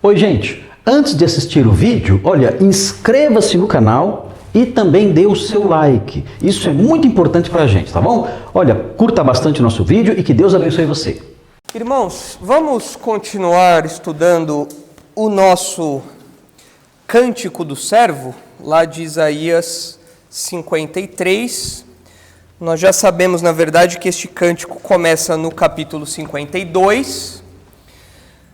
Oi, gente! Antes de assistir o vídeo, olha, inscreva-se no canal e também dê o seu like. Isso é muito importante para a gente, tá bom? Olha, curta bastante o nosso vídeo e que Deus abençoe você. Irmãos, vamos continuar estudando o nosso Cântico do Servo, lá de Isaías 53. Nós já sabemos, na verdade, que este cântico começa no capítulo 52.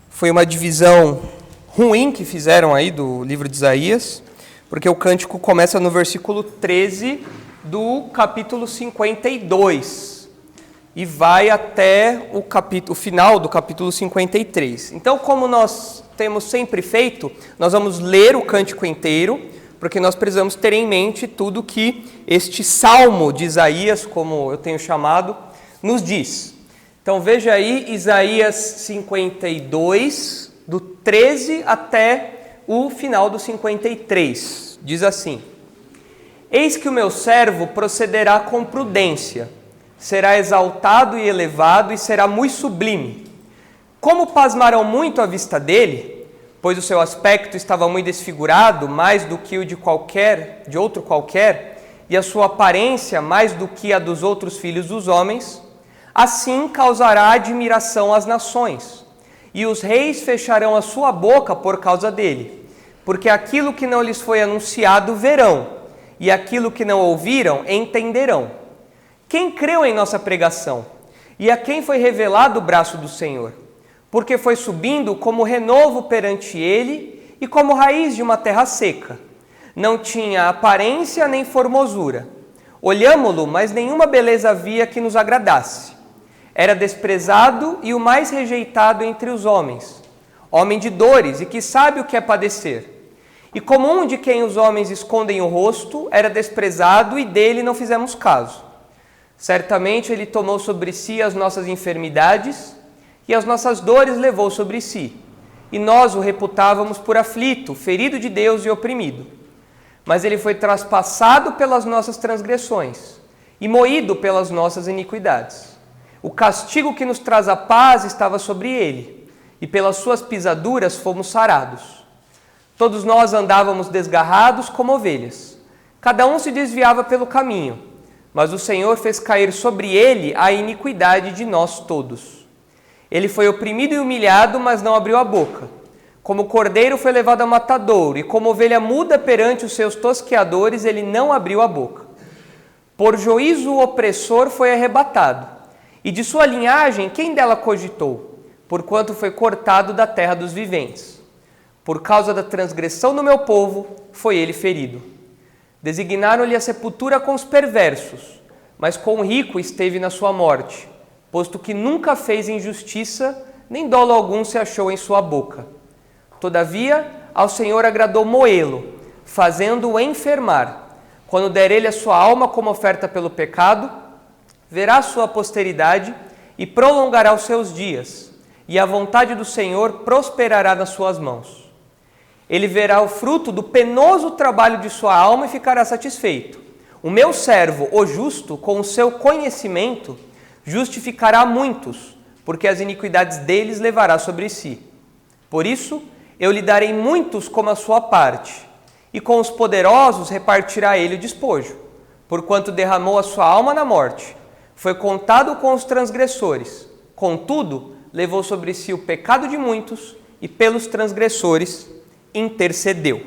Foi uma divisão ruim que fizeram aí do livro de Isaías, porque o cântico começa no versículo 13 do capítulo 52 e vai até o final do capítulo 53. Então, como nós temos sempre feito, nós vamos ler o cântico inteiro, porque nós precisamos ter em mente tudo que este salmo de Isaías, como eu tenho chamado, nos diz. Então veja aí Isaías 52, do 13 até o final do 53. Diz assim: Eis que o meu servo procederá com prudência, será exaltado e elevado e será muito sublime. Como pasmarão muito à vista dele, pois o seu aspecto estava muito desfigurado, mais do que o de outro qualquer, e a sua aparência mais do que a dos outros filhos dos homens, assim causará admiração às nações, e os reis fecharão a sua boca por causa dele, porque aquilo que não lhes foi anunciado verão, e aquilo que não ouviram entenderão. Quem creu em nossa pregação? E a quem foi revelado o braço do Senhor? Porque foi subindo como renovo perante ele e como raiz de uma terra seca. Não tinha aparência nem formosura. Olhámo-lo, mas nenhuma beleza havia que nos agradasse. Era desprezado e o mais rejeitado entre os homens, homem de dores e que sabe o que é padecer. E como um de quem os homens escondem o rosto, era desprezado e dele não fizemos caso. Certamente ele tomou sobre si as nossas enfermidades e as nossas dores levou sobre si. E nós o reputávamos por aflito, ferido de Deus e oprimido. Mas ele foi traspassado pelas nossas transgressões e moído pelas nossas iniquidades. O castigo que nos traz a paz estava sobre ele, e pelas suas pisaduras fomos sarados. Todos nós andávamos desgarrados como ovelhas. Cada um se desviava pelo caminho, mas o Senhor fez cair sobre ele a iniquidade de nós todos. Ele foi oprimido e humilhado, mas não abriu a boca. Como cordeiro foi levado ao matadouro, e como ovelha muda perante os seus tosqueadores, ele não abriu a boca. Por juízo o opressor foi arrebatado, e de sua linhagem quem dela cogitou? Porquanto foi cortado da terra dos viventes. Por causa da transgressão do meu povo, foi ele ferido. Designaram-lhe a sepultura com os perversos, mas com o rico esteve na sua morte, posto que nunca fez injustiça, nem dolo algum se achou em sua boca. Todavia, ao Senhor agradou moê-lo, fazendo-o enfermar. Quando der ele a sua alma como oferta pelo pecado, verá sua posteridade e prolongará os seus dias, e a vontade do Senhor prosperará nas suas mãos. Ele verá o fruto do penoso trabalho de sua alma e ficará satisfeito. O meu servo, o justo, com o seu conhecimento, justificará muitos, porque as iniquidades deles levará sobre si. Por isso, eu lhe darei muitos como a sua parte, e com os poderosos repartirá ele o despojo, porquanto derramou a sua alma na morte. Foi contado com os transgressores, contudo, levou sobre si o pecado de muitos, e pelos transgressores intercedeu.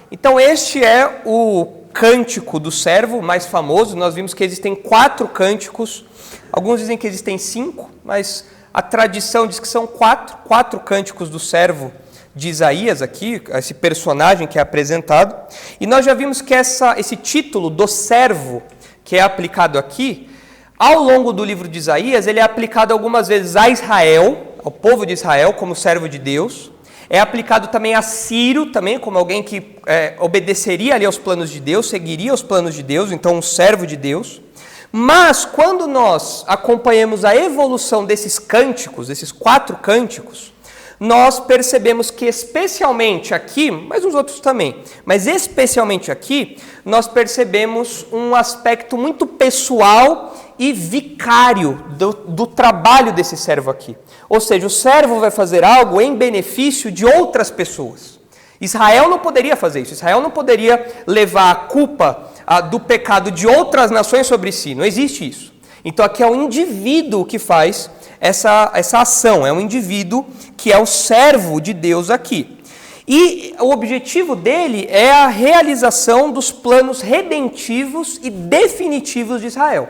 Então este é o cântico do servo mais famoso. Nós vimos que existem 4 cânticos, alguns dizem que existem 5, mas a tradição diz que são 4 cânticos do servo de Isaías aqui, esse personagem que é apresentado. E nós já vimos que esse título do servo que é aplicado aqui, ao longo do livro de Isaías, ele é aplicado algumas vezes a Israel, ao povo de Israel, como servo de Deus. É aplicado também a Ciro, também como alguém que obedeceria ali aos planos de Deus, seguiria os planos de Deus, então um servo de Deus. Mas quando nós acompanhamos a evolução desses cânticos, desses 4 cânticos, nós percebemos que especialmente aqui, mas os outros também, mas especialmente aqui, nós percebemos um aspecto muito pessoal e vicário do trabalho desse servo aqui. Ou seja, o servo vai fazer algo em benefício de outras pessoas. Israel não poderia fazer isso. Israel não poderia levar a culpa do pecado de outras nações sobre si. Não existe isso. Então aqui é o indivíduo que faz essa ação. É um indivíduo que é o servo de Deus aqui. E o objetivo dele é a realização dos planos redentivos e definitivos de Israel.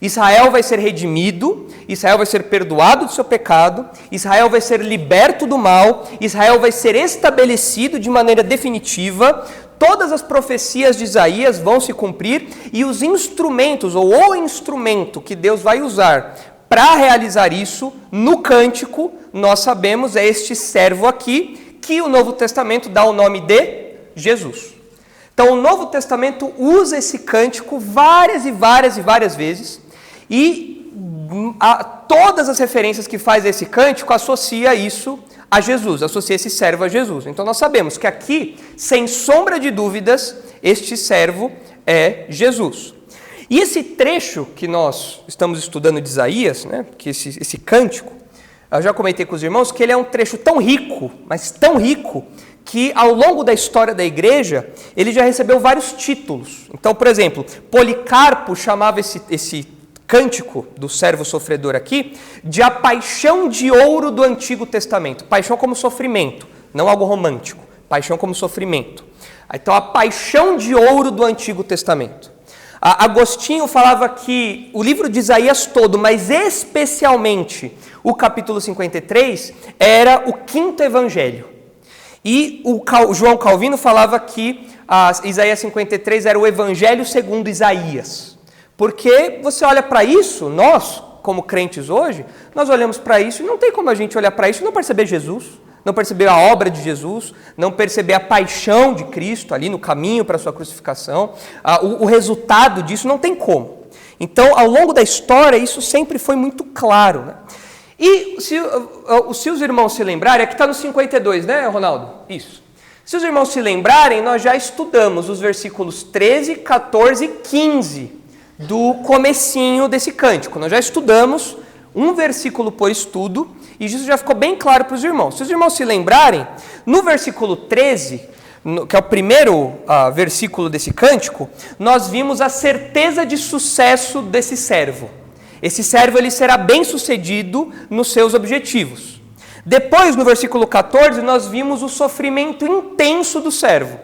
Israel vai ser redimido, Israel vai ser perdoado do seu pecado, Israel vai ser liberto do mal, Israel vai ser estabelecido de maneira definitiva, todas as profecias de Isaías vão se cumprir e os instrumentos, ou o instrumento que Deus vai usar para realizar isso, no cântico, nós sabemos, é este servo aqui, que o Novo Testamento dá o nome de Jesus. Então o Novo Testamento usa esse cântico várias e várias vezes, e todas as referências que faz esse cântico associa isso a Jesus, associa esse servo a Jesus. Então nós sabemos que aqui, sem sombra de dúvidas, este servo é Jesus. E esse trecho que nós estamos estudando de Isaías, né, que esse cântico, eu já comentei com os irmãos que ele é um trecho tão rico, mas tão rico, que ao longo da história da igreja, ele já recebeu vários títulos. Então, por exemplo, Policarpo chamava esse cântico do servo sofredor aqui de a paixão de ouro do Antigo Testamento. Paixão como sofrimento, não algo romântico. Paixão como sofrimento. Então, a paixão de ouro do Antigo Testamento. Agostinho falava que o livro de Isaías todo, mas especialmente o capítulo 53, era o quinto evangelho. E o João Calvino falava que Isaías 53 era o evangelho segundo Isaías. Porque você olha para isso, nós, como crentes hoje, nós olhamos para isso e não tem como a gente olhar para isso e não perceber Jesus, não perceber a obra de Jesus, não perceber a paixão de Cristo ali no caminho para a sua crucificação, o resultado disso não tem como. Então, ao longo da história, isso sempre foi muito claro, né? E se os irmãos se lembrarem, aqui está no 52, né, Ronaldo? Isso. Se os irmãos se lembrarem, nós já estudamos os versículos 13, 14 e 15 do comecinho desse cântico. Nós já estudamos um versículo por estudo e isso já ficou bem claro para os irmãos. Se os irmãos se lembrarem, no versículo 13, que é o primeiro versículo desse cântico, nós vimos a certeza de sucesso desse servo. Esse servo ele será bem-sucedido nos seus objetivos. Depois, no versículo 14, nós vimos o sofrimento intenso do servo.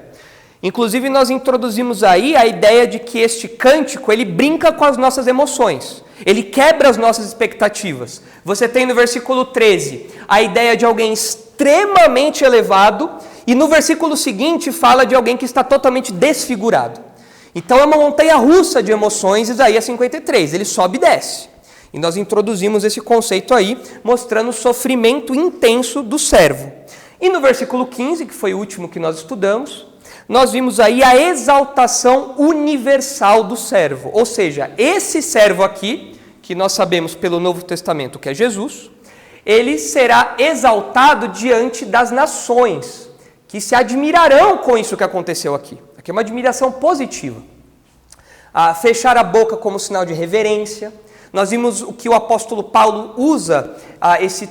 Inclusive, nós introduzimos aí a ideia de que este cântico, ele brinca com as nossas emoções. Ele quebra as nossas expectativas. Você tem no versículo 13 a ideia de alguém extremamente elevado e no versículo seguinte fala de alguém que está totalmente desfigurado. Então é uma montanha-russa de emoções, Isaías 53, ele sobe e desce. E nós introduzimos esse conceito aí, mostrando o sofrimento intenso do servo. E no versículo 15, que foi o último que nós estudamos, nós vimos aí a exaltação universal do servo. Ou seja, esse servo aqui, que nós sabemos pelo Novo Testamento que é Jesus, ele será exaltado diante das nações, que se admirarão com isso que aconteceu aqui. Aqui é uma admiração positiva. Fechar a boca como sinal de reverência. Nós vimos o que o apóstolo Paulo usa esse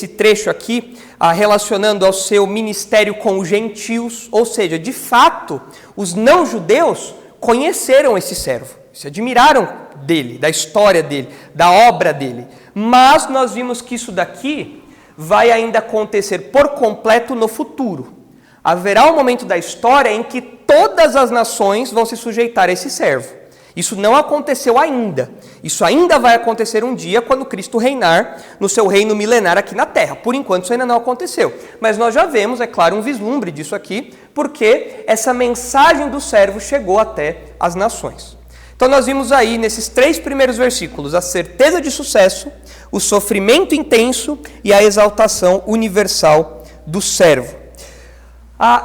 trecho aqui, relacionando ao seu ministério com os gentios, ou seja, de fato, os não-judeus conheceram esse servo, se admiraram dele, da história dele, da obra dele. Mas nós vimos que isso daqui vai ainda acontecer por completo no futuro. Haverá um momento da história em que todas as nações vão se sujeitar a esse servo. Isso não aconteceu ainda. Isso ainda vai acontecer um dia quando Cristo reinar no seu reino milenar aqui na Terra. Por enquanto isso ainda não aconteceu. Mas nós já vemos, é claro, um vislumbre disso aqui, porque essa mensagem do servo chegou até as nações. Então nós vimos aí, nesses 3 primeiros versículos, a certeza de sucesso, o sofrimento intenso e a exaltação universal do servo.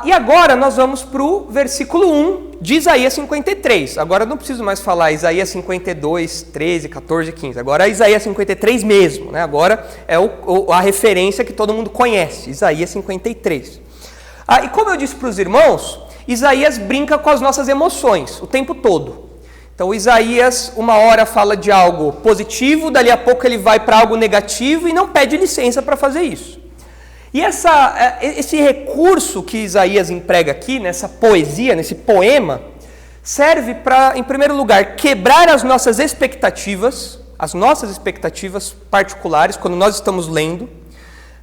E agora nós vamos para o versículo 1 de Isaías 53. Agora não preciso mais falar Isaías 52, 13, 14, 15. Agora é Isaías 53 mesmo, né? Agora é a referência que todo mundo conhece, Isaías 53. E como eu disse para os irmãos, Isaías brinca com as nossas emoções o tempo todo. Então, Isaías, uma hora fala de algo positivo, dali a pouco ele vai para algo negativo e não pede licença para fazer isso. E esse recurso que Isaías emprega aqui, nessa poesia, nesse poema, serve para, em primeiro lugar, quebrar as nossas expectativas particulares, quando nós estamos lendo.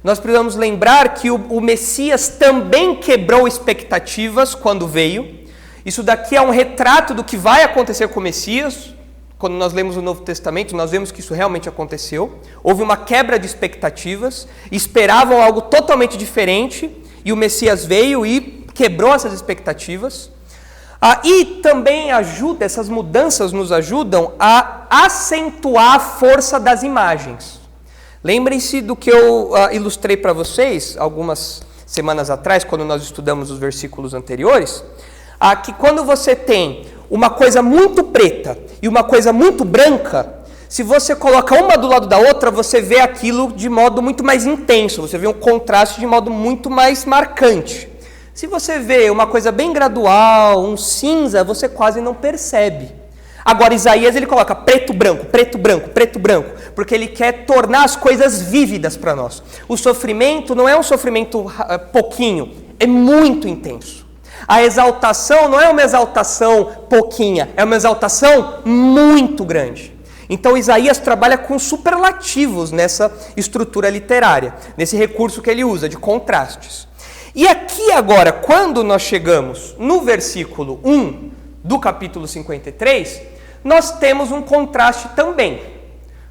Nós precisamos lembrar que o Messias também quebrou expectativas quando veio. Isso daqui é um retrato do que vai acontecer com o Messias. Quando nós lemos o Novo Testamento, nós vemos que isso realmente aconteceu. Houve uma quebra de expectativas, esperavam algo totalmente diferente, e o Messias veio e quebrou essas expectativas. E também essas mudanças nos ajudam a acentuar a força das imagens. Lembrem-se do que eu ilustrei para vocês algumas semanas atrás, quando nós estudamos os versículos anteriores, que quando você tem uma coisa muito preta e uma coisa muito branca, se você coloca uma do lado da outra, você vê aquilo de modo muito mais intenso, você vê um contraste de modo muito mais marcante. Se você vê uma coisa bem gradual, um cinza, você quase não percebe. Agora, Isaías, ele coloca preto, branco, preto, branco, preto, branco, porque ele quer tornar as coisas vívidas para nós. O sofrimento não é um sofrimento pouquinho, é muito intenso. A exaltação não é uma exaltação pouquinha, é uma exaltação muito grande. Então, Isaías trabalha com superlativos nessa estrutura literária, nesse recurso que ele usa, de contrastes. E aqui agora, quando nós chegamos no versículo 1 do capítulo 53, nós temos um contraste também.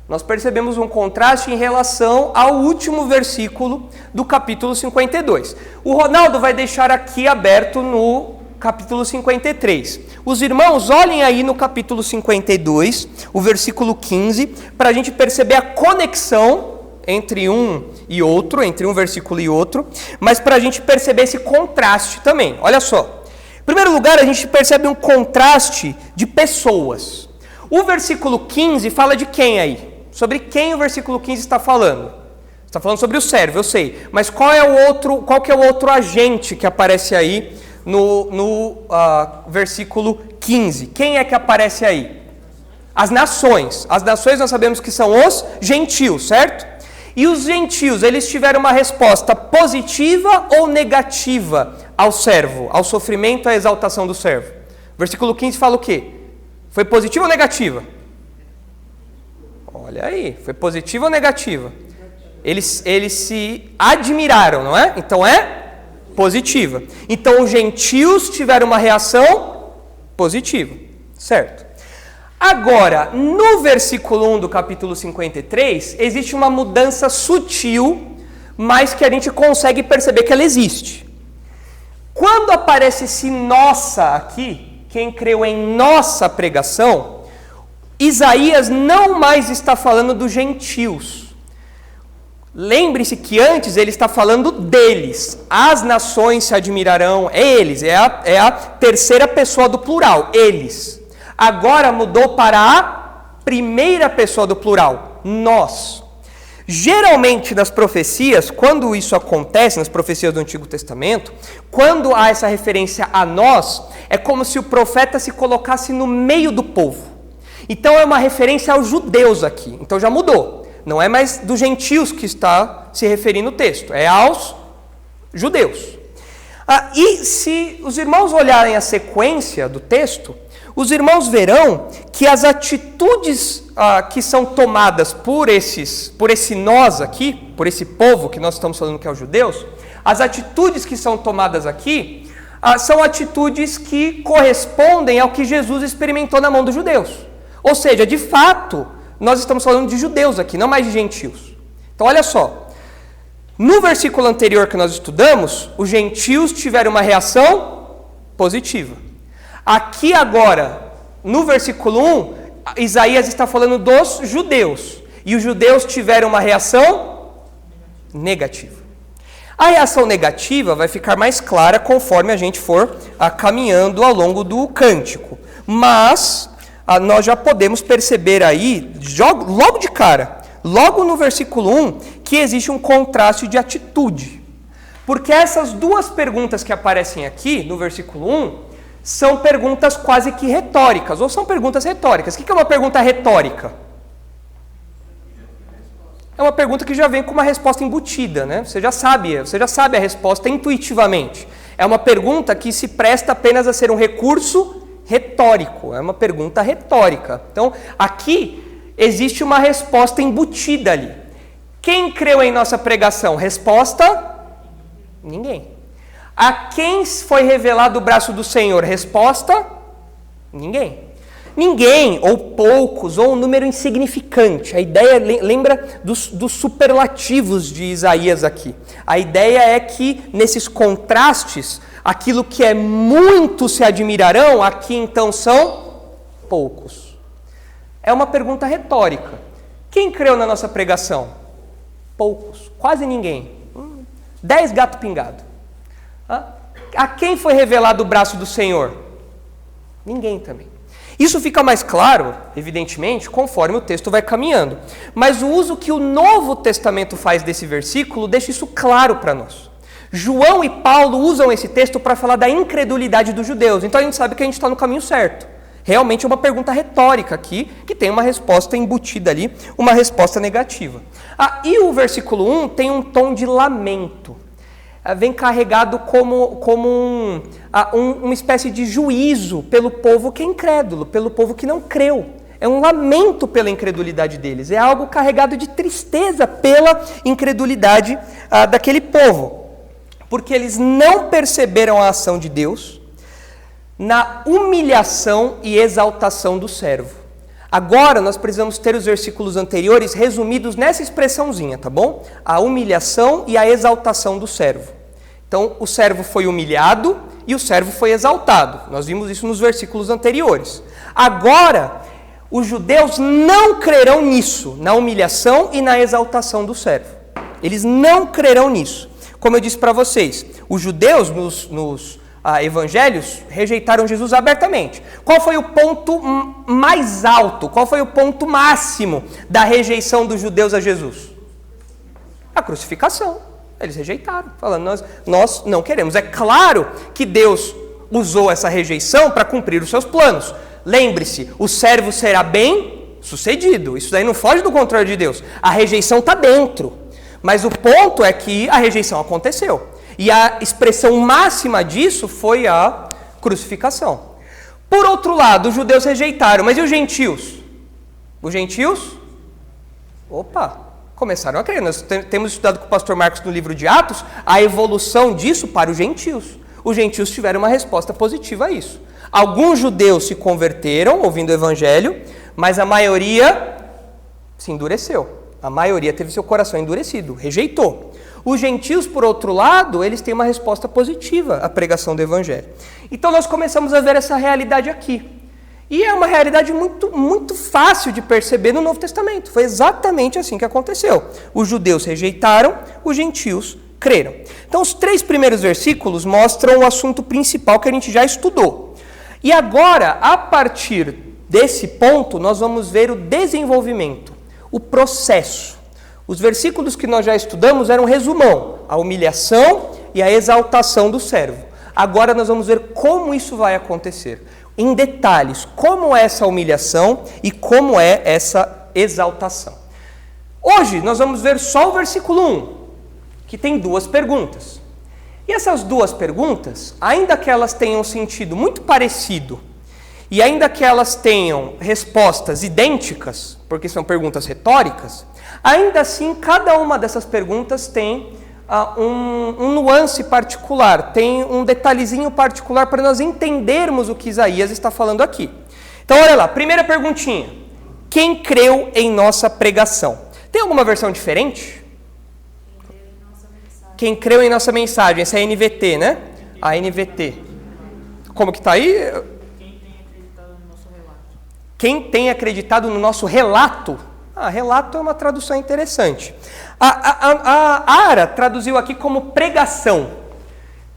Nós percebemos um contraste em relação ao último versículo do capítulo 52. O Ronaldo vai deixar aqui aberto no capítulo 53. Os irmãos, olhem aí no capítulo 52, o versículo 15, para a gente perceber a conexão entre um e outro, entre um versículo e outro, mas para a gente perceber esse contraste também. Olha só. Em primeiro lugar, a gente percebe um contraste de pessoas. O versículo 15 fala de quem aí? Sobre quem o versículo 15 está falando? Está falando sobre o servo, eu sei. Mas qual que é o outro agente que aparece aí no versículo 15? Quem é que aparece aí? As nações. As nações nós sabemos que são os gentios, certo? E os gentios, eles tiveram uma resposta positiva ou negativa ao servo, ao sofrimento, à exaltação do servo? Versículo 15 fala o quê? Foi positiva ou negativa? Olha aí, foi positiva ou negativa? Eles se admiraram, não é? Então é positiva. Então os gentios tiveram uma reação positiva, certo? Agora, no versículo 1 do capítulo 53, existe uma mudança sutil, mas que a gente consegue perceber que ela existe. Quando aparece esse nossa aqui, quem creu em nossa pregação, Isaías não mais está falando dos gentios. Lembre-se que antes ele está falando deles. As nações se admirarão, eles, é a terceira pessoa do plural, eles. Agora mudou para a primeira pessoa do plural, nós. Geralmente nas profecias, quando isso acontece, nas profecias do Antigo Testamento, quando há essa referência a nós, é como se o profeta se colocasse no meio do povo. Então é uma referência aos judeus aqui, então já mudou. Não é mais dos gentios que está se referindo o texto, é aos judeus. E se os irmãos olharem a sequência do texto, os irmãos verão que as atitudes que são tomadas por esse nós aqui, por esse povo que nós estamos falando que é os judeus, as atitudes que são tomadas aqui são atitudes que correspondem ao que Jesus experimentou na mão dos judeus. Ou seja, de fato, nós estamos falando de judeus aqui, não mais de gentios. Então, olha só. No versículo anterior que nós estudamos, os gentios tiveram uma reação positiva. Aqui agora, no versículo 1, Isaías está falando dos judeus. E os judeus tiveram uma reação negativa. A reação negativa vai ficar mais clara conforme a gente for caminhando ao longo do cântico. Mas nós já podemos perceber aí, logo de cara, logo no versículo 1, que existe um contraste de atitude. Porque essas duas perguntas que aparecem aqui, no versículo 1, são perguntas quase que retóricas, ou são perguntas retóricas. O que é uma pergunta retórica? É uma pergunta que já vem com uma resposta embutida, né? Você já sabe a resposta intuitivamente. É uma pergunta que se presta apenas a ser um recurso retórico, é uma pergunta retórica. Então, aqui existe uma resposta embutida ali. Quem creu em nossa pregação? Resposta? Ninguém. A quem foi revelado o braço do Senhor? Resposta? Ninguém. Ninguém, ou poucos, ou um número insignificante. A ideia lembra dos superlativos de Isaías aqui. A ideia é que, nesses contrastes, aquilo que é muito se admirarão, aqui então são poucos. É uma pergunta retórica. Quem creu na nossa pregação? Poucos, quase ninguém. 10 gato pingado. A quem foi revelado o braço do Senhor? Ninguém também. Isso fica mais claro, evidentemente, conforme o texto vai caminhando. Mas o uso que o Novo Testamento faz desse versículo deixa isso claro para nós. João e Paulo usam esse texto para falar da incredulidade dos judeus. Então a gente sabe que a gente está no caminho certo. Realmente é uma pergunta retórica aqui, que tem uma resposta embutida ali, uma resposta negativa. E o versículo 1 tem um tom de lamento. Vem carregado como uma espécie de juízo pelo povo que é incrédulo, pelo povo que não creu. É um lamento pela incredulidade deles, é algo carregado de tristeza pela incredulidade daquele povo. Porque eles não perceberam a ação de Deus na humilhação e exaltação do servo. Agora nós precisamos ter os versículos anteriores resumidos nessa expressãozinha, tá bom? A humilhação e a exaltação do servo. Então, o servo foi humilhado e o servo foi exaltado. Nós vimos isso nos versículos anteriores. Agora, os judeus não crerão nisso, na humilhação e na exaltação do servo. Eles não crerão nisso. Como eu disse para vocês, os judeus nos evangelhos rejeitaram Jesus abertamente. Qual foi o ponto mais alto? Qual foi o ponto máximo da rejeição dos judeus a Jesus? A crucificação. Eles rejeitaram, falando, nós não queremos. É claro que Deus usou essa rejeição para cumprir os seus planos. Lembre-se, o servo será bem sucedido. Isso daí não foge do controle de Deus. A rejeição está dentro. Mas o ponto é que a rejeição aconteceu. E a expressão máxima disso foi a crucificação. Por outro lado, os judeus rejeitaram, mas e os gentios? Os gentios? Começaram a crer. Nós temos estudado com o pastor Marcos no livro de Atos a evolução disso para os gentios. Os gentios tiveram uma resposta positiva a isso. Alguns judeus se converteram ouvindo o evangelho, mas a maioria se endureceu. A maioria teve seu coração endurecido, rejeitou. Os gentios, por outro lado, eles têm uma resposta positiva à pregação do evangelho. Então nós começamos a ver essa realidade aqui. E é uma realidade muito, muito fácil de perceber no Novo Testamento. Foi exatamente assim que aconteceu. Os judeus rejeitaram, os gentios creram. Então os 3 primeiros versículos mostram o assunto principal que a gente já estudou. E agora, a partir desse ponto, nós vamos ver o desenvolvimento, o processo. Os versículos que nós já estudamos eram um resumão, a humilhação e a exaltação do servo. Agora nós vamos ver como isso vai acontecer, em detalhes, como é essa humilhação e como é essa exaltação. Hoje nós vamos ver só o versículo 1, que tem 2 perguntas. E essas 2 perguntas, ainda que elas tenham um sentido muito parecido, e ainda que elas tenham respostas idênticas, porque são perguntas retóricas, ainda assim, cada uma dessas perguntas tem um nuance particular, tem um detalhezinho particular para nós entendermos o que Isaías está falando aqui. Então, olha lá, primeira perguntinha. Quem creu em nossa pregação? Tem alguma versão diferente? Quem creu em nossa mensagem? Essa é a NVT, né? A NVT. Como que está aí? Quem tem acreditado no nosso relato? Relato é uma tradução interessante. A Ara traduziu aqui como pregação.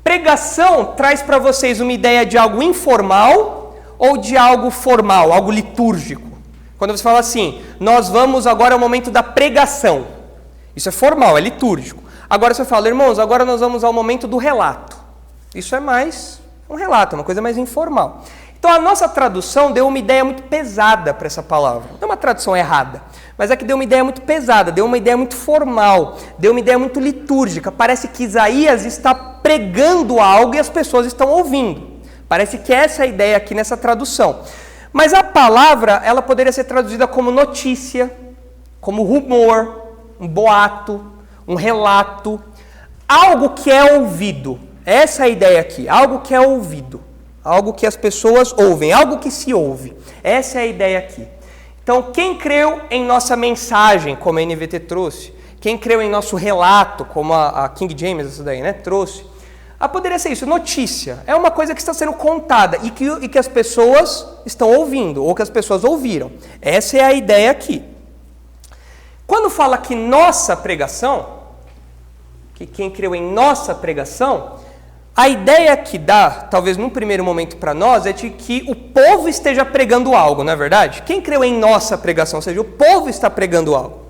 Pregação traz para vocês uma ideia de algo informal ou de algo formal, algo litúrgico. Quando você fala assim, nós vamos agora ao momento da pregação. Isso é formal, é litúrgico. Agora você fala, irmãos, agora nós vamos ao momento do relato. Isso é mais um relato, é uma coisa mais informal. Então a nossa tradução deu uma ideia muito pesada para essa palavra. Não é uma tradução errada, mas é que deu uma ideia muito pesada, deu uma ideia muito formal, deu uma ideia muito litúrgica. Parece que Isaías está pregando algo e as pessoas estão ouvindo. Parece que essa é a ideia aqui nessa tradução. Mas a palavra, ela poderia ser traduzida como notícia, como rumor, um boato, um relato, algo que é ouvido. Essa é a ideia aqui, algo que é ouvido, algo que as pessoas ouvem, algo que se ouve. Essa é a ideia aqui. Então, quem creu em nossa mensagem, como a NVT trouxe, quem creu em nosso relato, como a King James, essa daí, né, trouxe, poderia ser isso, notícia. É uma coisa que está sendo contada e que as pessoas estão ouvindo, ou que as pessoas ouviram. Essa é a ideia aqui. Quando fala que nossa pregação, que quem creu em nossa pregação, a ideia que dá, talvez num primeiro momento para nós, é de que o povo esteja pregando algo, não é verdade? Quem creu em nossa pregação, ou seja, o povo está pregando algo.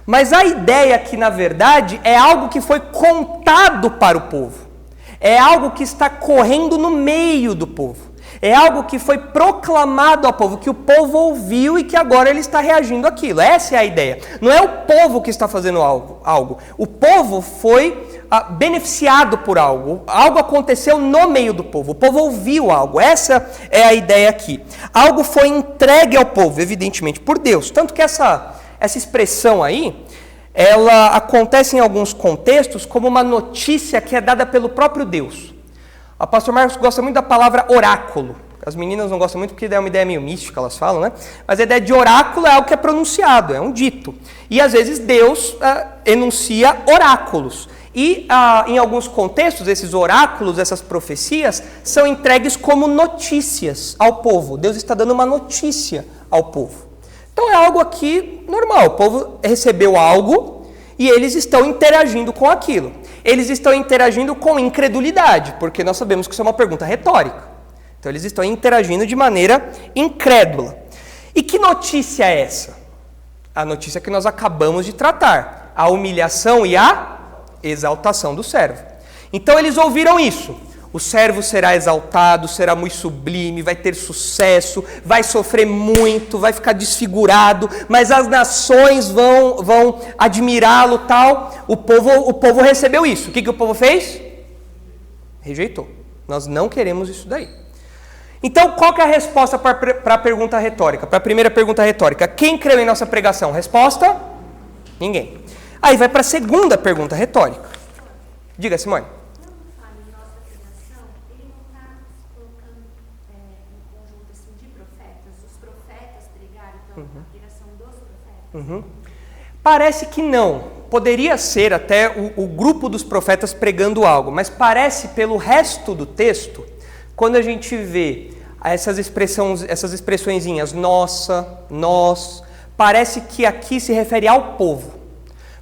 Mas a ideia que, na verdade, é algo que foi contado para o povo. É algo que está correndo no meio do povo. É algo que foi proclamado ao povo, que o povo ouviu e que agora ele está reagindo àquilo. Essa é a ideia. Não é o povo que está fazendo algo. O povo foi beneficiado por algo. Algo aconteceu no meio do povo. O povo ouviu algo. Essa é a ideia aqui. Algo foi entregue ao povo, evidentemente, por Deus. Tanto que essa expressão aí, ela acontece em alguns contextos como uma notícia que é dada pelo próprio Deus. O pastor Marcos gosta muito da palavra oráculo. As meninas não gostam muito porque é uma ideia meio mística, elas falam, né? Mas a ideia de oráculo é algo que é pronunciado, é um dito. E às vezes Deus enuncia oráculos. E em alguns contextos, esses oráculos, essas profecias, são entregues como notícias ao povo. Deus está dando uma notícia ao povo. Então é algo aqui normal, o povo recebeu algo e eles estão interagindo com aquilo. Eles estão interagindo com incredulidade, porque nós sabemos que isso é uma pergunta retórica. Então eles estão interagindo de maneira incrédula. E que notícia é essa? A notícia que nós acabamos de tratar, a humilhação e a exaltação do servo. Então eles ouviram isso. O servo será exaltado, será muito sublime, vai ter sucesso, vai sofrer muito, vai ficar desfigurado, mas as nações vão admirá-lo, tal. O povo recebeu isso. O que o povo fez? Rejeitou. Nós não queremos isso daí. Então, qual que é a resposta para a pergunta retórica? Para a primeira pergunta retórica. Quem creu em nossa pregação? Resposta? Ninguém. Aí vai para a segunda pergunta retórica. Diga, Simone. Parece que não. Poderia ser até o grupo dos profetas pregando algo, mas parece pelo resto do texto, quando a gente vê essas expressõezinhas, nossa, nós, parece que aqui se refere ao povo.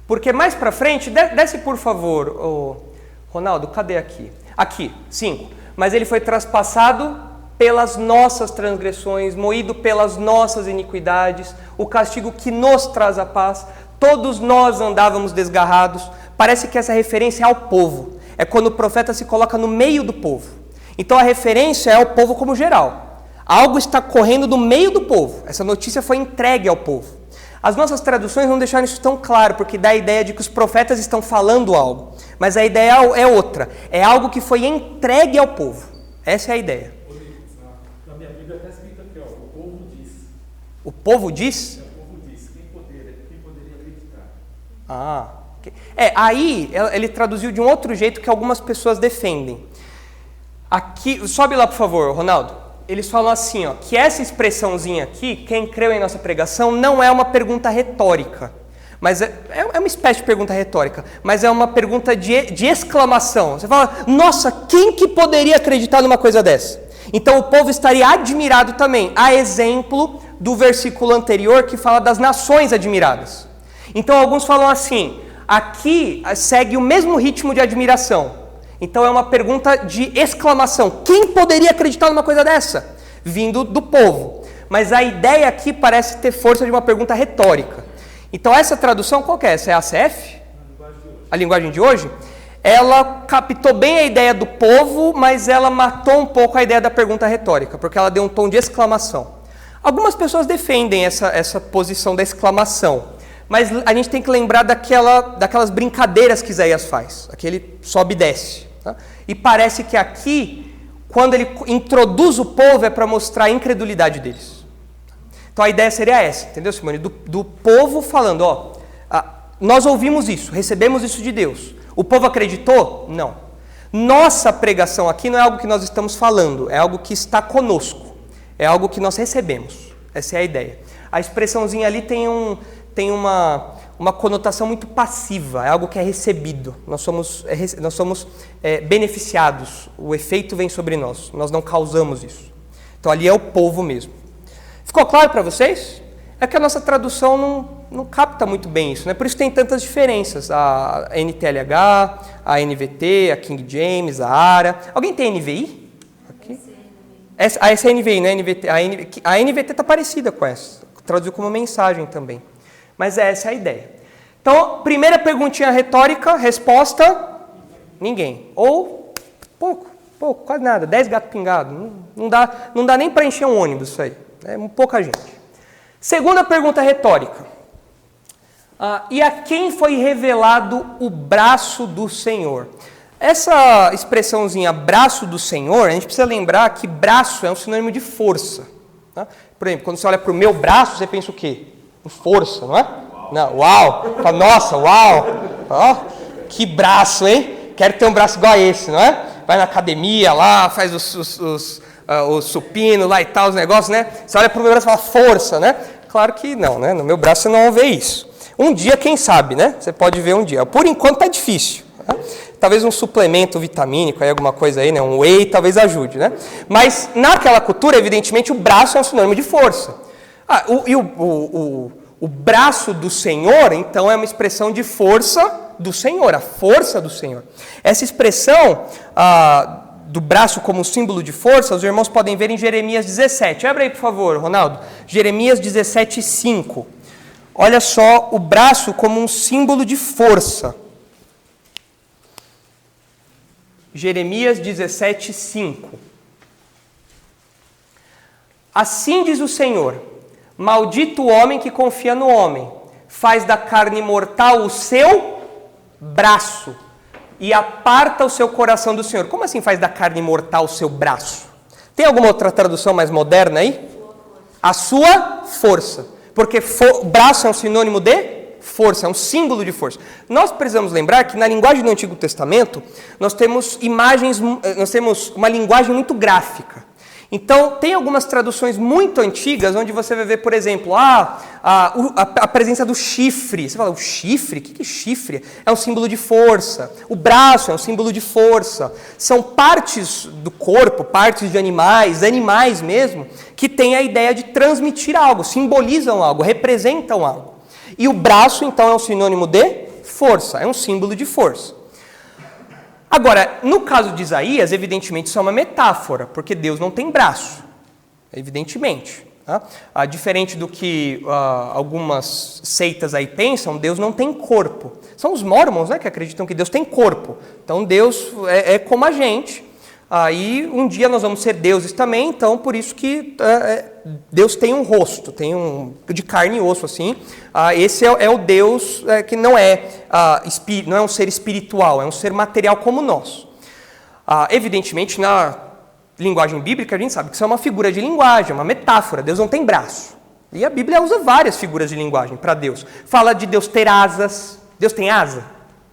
Porque mais para frente, desce por favor, Ronaldo, cadê aqui? Aqui, 5. Mas ele foi traspassado pelas nossas transgressões, moído pelas nossas iniquidades, o castigo que nos traz a paz, todos nós andávamos desgarrados. Parece que essa referência é ao povo, é quando o profeta se coloca no meio do povo. Então a referência é ao povo como geral. Algo está correndo no meio do povo, essa notícia foi entregue ao povo. As nossas traduções não deixaram isso tão claro, porque dá a ideia de que os profetas estão falando algo, mas a ideia é outra, é algo que foi entregue ao povo. Essa é a ideia. O povo diz? O povo diz. Quem poderia acreditar? Aí ele traduziu de um outro jeito que algumas pessoas defendem. Aqui, sobe lá por favor, Ronaldo. Eles falam assim, que essa expressãozinha aqui, quem creu em nossa pregação, não é uma pergunta retórica. Mas é uma espécie de pergunta retórica, mas é uma pergunta de exclamação. Você fala, nossa, quem que poderia acreditar numa coisa dessa? Então o povo estaria admirado também, a exemplo do versículo anterior que fala das nações admiradas. Então alguns falam assim, aqui segue o mesmo ritmo de admiração. Então é uma pergunta de exclamação. Quem poderia acreditar numa coisa dessa? Vindo do povo. Mas a ideia aqui parece ter força de uma pergunta retórica. Então essa tradução qual que é? Essa é a ACF? A linguagem de hoje? ela captou bem a ideia do povo, mas ela matou um pouco a ideia da pergunta retórica, porque ela deu um tom de exclamação. Algumas pessoas defendem essa posição da exclamação, mas a gente tem que lembrar daquelas brincadeiras que Isaías faz, aquele sobe e desce. Tá? E parece que aqui, quando ele introduz o povo, é para mostrar a incredulidade deles. Então a ideia seria essa, entendeu, Simone? Do povo falando, nós ouvimos isso, recebemos isso de Deus. O povo acreditou? Não. Nossa pregação aqui não é algo que nós estamos falando, é algo que está conosco. É algo que nós recebemos. Essa é a ideia. A expressãozinha ali tem uma conotação muito passiva. É algo que é recebido. Nós somos beneficiados. O efeito vem sobre nós. Nós não causamos isso. Então ali é o povo mesmo. Ficou claro para vocês? É que a nossa tradução não capta muito bem isso, né? Por isso tem tantas diferenças. A NTLH, a NVT, a King James, a ARA. Alguém tem NVI? Aqui? Essa é a NVI, não é a NVT. A NVT está parecida com essa. Traduziu como mensagem também. Mas essa é a ideia. Então, primeira perguntinha retórica, resposta, ninguém. Ou pouco, quase nada. 10 gatos pingados. Não dá nem para encher um ônibus isso aí. É pouca gente. Segunda pergunta retórica. E a quem foi revelado o braço do Senhor? Essa expressãozinha, braço do Senhor, a gente precisa lembrar que braço é um sinônimo de força. Tá? Por exemplo, quando você olha para o meu braço, você pensa o quê? Em força, não é? Não, uau! Nossa, uau! Que braço, hein? Quero ter um braço igual a esse, não é? Vai na academia lá, faz o supino lá e tal, os negócios, né? Você olha para o meu braço e fala força, né? Claro que não, né? No meu braço você não vê isso. Um dia, quem sabe, né? Você pode ver um dia. Por enquanto tá difícil. Tá? Talvez um suplemento vitamínico, aí, alguma coisa aí, né? Um whey talvez ajude, né? Mas naquela cultura, evidentemente, o braço é um sinônimo de força. O braço do Senhor, então, é uma expressão de força do Senhor, a força do Senhor. Essa expressão do braço como símbolo de força, os irmãos podem ver em Jeremias 17. Abre aí, por favor, Ronaldo. Jeremias 17, 5. Olha só o braço como um símbolo de força. Jeremias 17, 5. Assim diz o Senhor: maldito o homem que confia no homem, faz da carne mortal o seu braço e aparta o seu coração do Senhor. Como assim faz da carne mortal o seu braço? Tem alguma outra tradução mais moderna aí? A sua força. Porque braço é um sinônimo de força, é um símbolo de força. Nós precisamos lembrar que na linguagem do Antigo Testamento, nós temos uma linguagem muito gráfica. Então, tem algumas traduções muito antigas, onde você vai ver, por exemplo, a presença do chifre. Você fala, o chifre? O que é chifre? É um símbolo de força. O braço é um símbolo de força. São partes do corpo, partes de animais mesmo, que têm a ideia de transmitir algo, simbolizam algo, representam algo. E o braço, então, é um sinônimo de força, é um símbolo de força. Agora, no caso de Isaías, evidentemente isso é uma metáfora, porque Deus não tem braço, evidentemente. Tá? Diferente do que algumas seitas aí pensam, Deus não tem corpo. São os mormons, né, que acreditam que Deus tem corpo. Então Deus é como a gente. Aí um dia nós vamos ser deuses também, então por isso que Deus tem um rosto, tem de carne e osso assim. Esse é o Deus que não é um ser espiritual, é um ser material como nós. Evidentemente, na linguagem bíblica, a gente sabe que isso é uma figura de linguagem, uma metáfora. Deus não tem braço. E a Bíblia usa várias figuras de linguagem para Deus. Fala de Deus ter asas. Deus tem asa?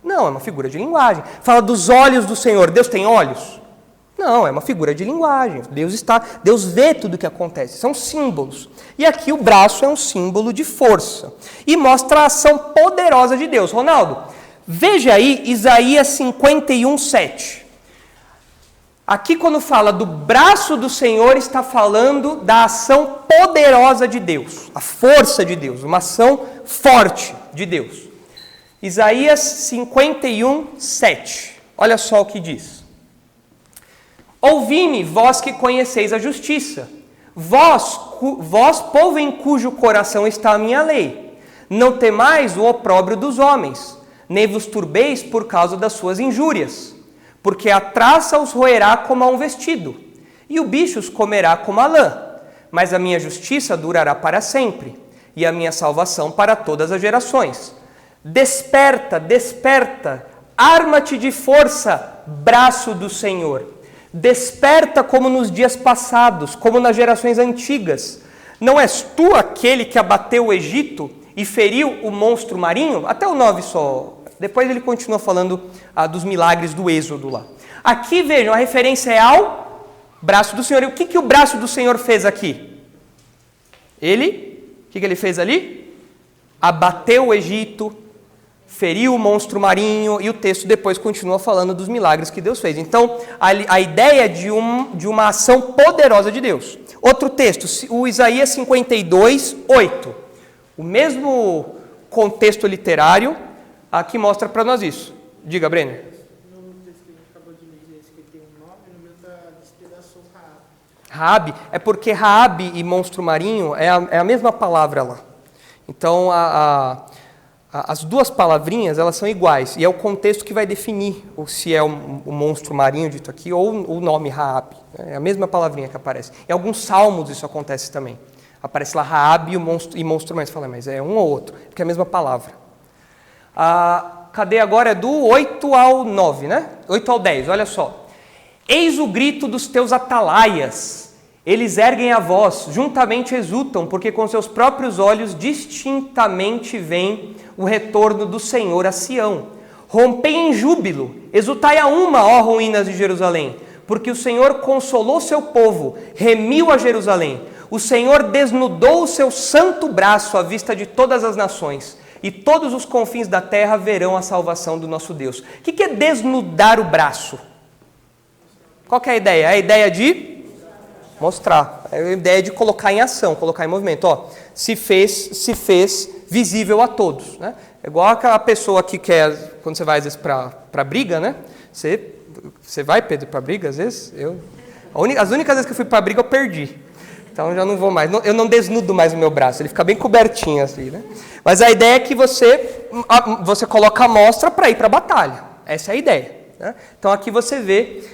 Não, é uma figura de linguagem. Fala dos olhos do Senhor. Deus tem olhos? Não, é uma figura de linguagem. Deus vê tudo o que acontece. São símbolos. E aqui o braço é um símbolo de força. E mostra a ação poderosa de Deus. Ronaldo, veja aí Isaías 51, 7. Aqui quando fala do braço do Senhor, está falando da ação poderosa de Deus. A força de Deus, uma ação forte de Deus. Isaías 51, 7. Olha só o que diz. Ouvi-me, vós que conheceis a justiça, vós, povo em cujo coração está a minha lei, não temais o opróbrio dos homens, nem vos turbeis por causa das suas injúrias, porque a traça os roerá como a um vestido, e o bicho os comerá como a lã, mas a minha justiça durará para sempre, e a minha salvação para todas as gerações. Desperta, desperta, arma-te de força, braço do Senhor. Desperta como nos dias passados, como nas gerações antigas. Não és tu aquele que abateu o Egito e feriu o monstro marinho? Até o 9 só. Depois ele continua falando dos milagres do Êxodo lá. Aqui, vejam, a referência é ao braço do Senhor. E o que o braço do Senhor fez aqui? O que ele fez ali? Abateu o Egito, feriu o monstro marinho, e o texto depois continua falando dos milagres que Deus fez. Então, a ideia de uma ação poderosa de Deus. Outro texto, o Isaías 52, 8. O mesmo contexto literário, aqui mostra para nós isso. Diga, Brenner. No texto que a gente acabou de ler, esse que tem um nome, no meu está despedaçou Raabe. Raabe, é porque Raabe e monstro marinho é a mesma palavra lá. Então, as duas palavrinhas, elas são iguais, e é o contexto que vai definir se é o monstro marinho dito aqui ou o nome Raabe. É a mesma palavrinha que aparece. Em alguns salmos isso acontece também. Aparece lá Raabe e monstro marinho. Você fala, mas é um ou outro, porque é a mesma palavra. Cadê agora? É do 8 ao 9, né? 8 ao 10, olha só. Eis o grito dos teus atalaias, eles erguem a voz, juntamente exultam, porque com seus próprios olhos distintamente veem o retorno do Senhor a Sião. Rompei em júbilo, exultai a uma, ó ruínas de Jerusalém, porque o Senhor consolou seu povo, remiu a Jerusalém. O Senhor desnudou o seu santo braço à vista de todas as nações, e todos os confins da terra verão a salvação do nosso Deus. O que é desnudar o braço? Qual que é a ideia? É a ideia de mostrar. É a ideia de colocar em ação, colocar em movimento. Ó, se fez visível a todos. Né? É igual aquela pessoa que quer, quando você vai às vezes para briga, né? Você vai, Pedro, para briga às vezes? As únicas vezes que eu fui para briga eu perdi. Então eu já não vou mais. Eu não desnudo mais o meu braço, ele fica bem cobertinho assim, né? Mas a ideia é que você coloca a mostra para ir para a batalha. Essa é a ideia. Né? Então aqui você vê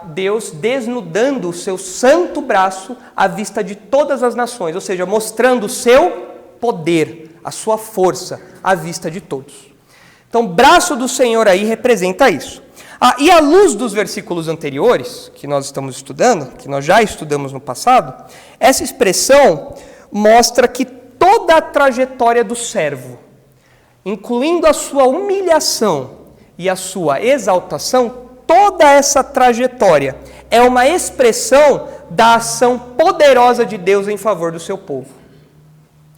Deus desnudando o seu santo braço à vista de todas as nações, ou seja, mostrando o seu poder, a sua força à vista de todos. Então, braço do Senhor aí representa isso. E à luz dos versículos anteriores, que nós estamos estudando, que nós já estudamos no passado, essa expressão mostra que toda a trajetória do servo, incluindo a sua humilhação e a sua exaltação, toda essa trajetória é uma expressão da ação poderosa de Deus em favor do seu povo.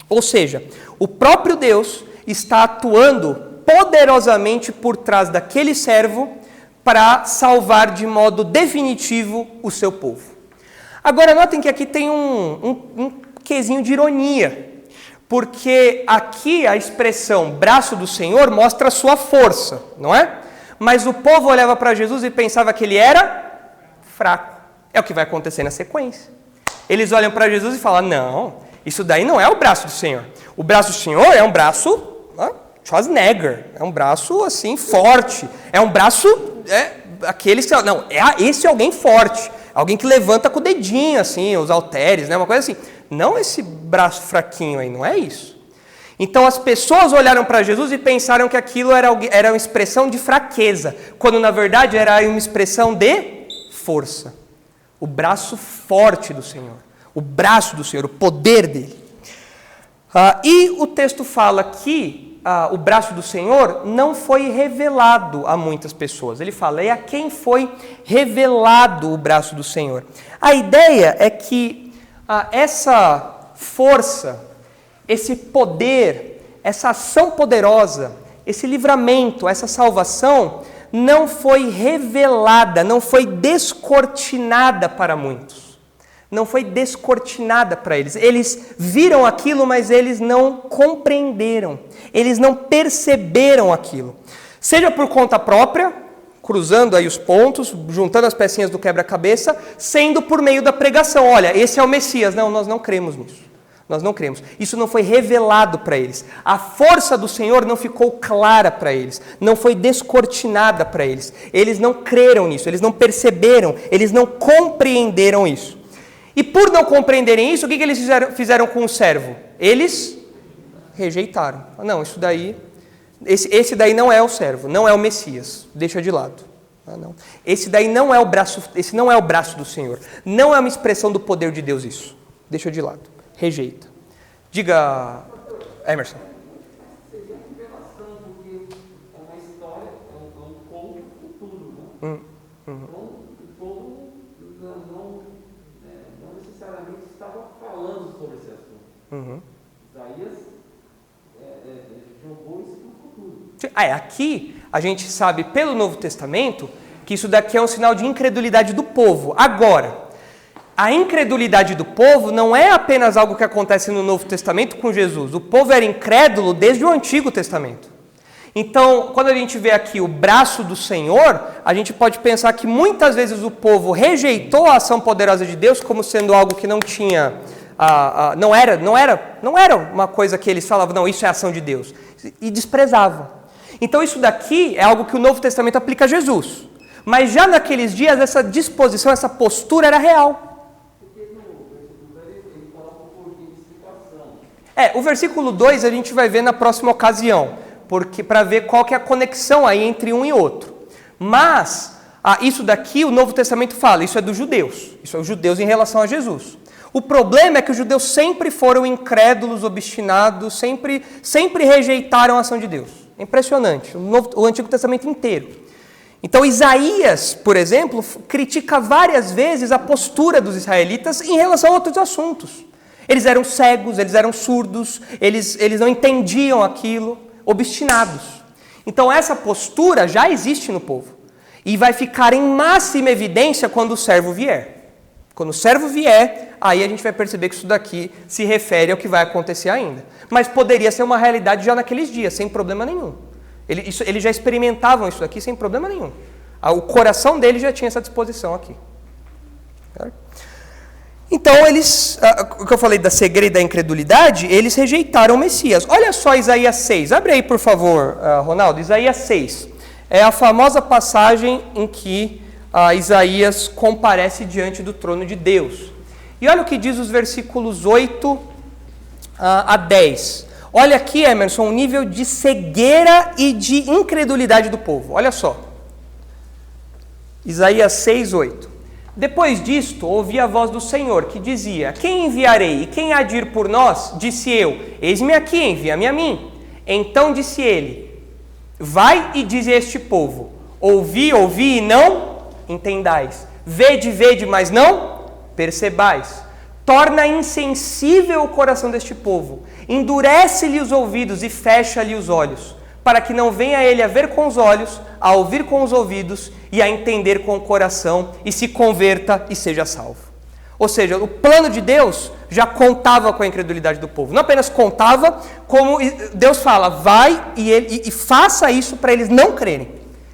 Ou seja, o próprio Deus está atuando poderosamente por trás daquele servo para salvar de modo definitivo o seu povo. Agora, notem que aqui tem um quesinho de ironia, porque aqui a expressão braço do Senhor mostra a sua força, não é? Mas o povo olhava para Jesus e pensava que ele era fraco. É o que vai acontecer na sequência. Eles olham para Jesus e falam, não, isso daí não é o braço do Senhor. O braço do Senhor é um braço Schwarzenegger, é um braço assim forte, é um braço, esse é alguém forte, alguém que levanta com o dedinho assim, os halteres, né, uma coisa assim. Não esse braço fraquinho aí, não é isso. Então as pessoas olharam para Jesus e pensaram que aquilo era uma expressão de fraqueza, quando na verdade era uma expressão de força. O braço forte do Senhor, o braço do Senhor, o poder dele. E o texto fala que o braço do Senhor não foi revelado a muitas pessoas. Ele fala, é a quem foi revelado o braço do Senhor. A ideia é que essa força, esse poder, essa ação poderosa, esse livramento, essa salvação, não foi revelada, não foi descortinada para muitos. Não foi descortinada para eles. Eles viram aquilo, mas eles não compreenderam. Eles não perceberam aquilo. Seja por conta própria, cruzando aí os pontos, juntando as pecinhas do quebra-cabeça, sendo por meio da pregação. Olha, esse é o Messias. Não, nós não cremos nisso. Nós não cremos. Isso não foi revelado para eles. A força do Senhor não ficou clara para eles. Não foi descortinada para eles. Eles não creram nisso. Eles não perceberam. Eles não compreenderam isso. E por não compreenderem isso, o que eles fizeram com o servo? Eles rejeitaram. Não, isso daí... Esse daí não é o servo. Não é o Messias. Deixa de lado. Não. Esse daí não é o braço... Esse não é o braço do Senhor. Não é uma expressão do poder de Deus isso. Deixa de lado. Rejeita. Diga, Emerson. Seria revelação, porque é uma história, é um conto futuro, né? Então, o povo não necessariamente estava falando sobre esse assunto. Isaías jogou isso para o futuro. Aqui a gente sabe pelo Novo Testamento que isso daqui é um sinal de incredulidade do povo. Agora, a incredulidade do povo não é apenas algo que acontece no Novo Testamento com Jesus. O povo era incrédulo desde o Antigo Testamento. Então, quando a gente vê aqui o braço do Senhor, a gente pode pensar que muitas vezes o povo rejeitou a ação poderosa de Deus como sendo algo que não tinha... não era uma coisa que eles falavam, não, isso é ação de Deus. E desprezavam. Então, isso daqui é algo que o Novo Testamento aplica a Jesus. Mas já naqueles dias, essa disposição, essa postura era real. O versículo 2 a gente vai ver na próxima ocasião, porque para ver qual que é a conexão aí entre um e outro. Mas, isso daqui o Novo Testamento fala, isso é dos judeus, isso é os judeus em relação a Jesus. O problema é que os judeus sempre foram incrédulos, obstinados, sempre rejeitaram a ação de Deus. É impressionante, o Antigo Testamento inteiro. Então Isaías, por exemplo, critica várias vezes a postura dos israelitas em relação a outros assuntos. Eles eram cegos, eles eram surdos, eles não entendiam aquilo, obstinados. Então essa postura já existe no povo. E vai ficar em máxima evidência quando o servo vier. Quando o servo vier, aí a gente vai perceber que isso daqui se refere ao que vai acontecer ainda. Mas poderia ser uma realidade já naqueles dias, sem problema nenhum. Eles já experimentavam isso aqui sem problema nenhum. O coração deles já tinha essa disposição aqui. Certo? Então, o que eu falei da cegueira e da incredulidade, eles rejeitaram o Messias. Olha só Isaías 6. Abre aí, por favor, Ronaldo. Isaías 6. É a famosa passagem em que Isaías comparece diante do trono de Deus. E olha o que diz os versículos 8 a 10. Olha aqui, Emerson, o nível de cegueira e de incredulidade do povo. Olha só. Isaías 6, 8. Depois disto, ouvi a voz do Senhor, que dizia, quem enviarei e quem há de ir por nós? Disse eu, eis-me aqui, envia-me a mim. Então disse ele, vai e dize a este povo, ouvi, ouvi e não entendais. Vede, vede, mas não percebais. Torna insensível o coração deste povo, endurece-lhe os ouvidos e fecha-lhe os olhos, para que não venha ele a ver com os olhos, a ouvir com os ouvidos e a entender com o coração e se converta e seja salvo. Ou seja, o plano de Deus já contava com a incredulidade do povo. Não apenas contava, como Deus fala, vai e faça isso para eles não crerem.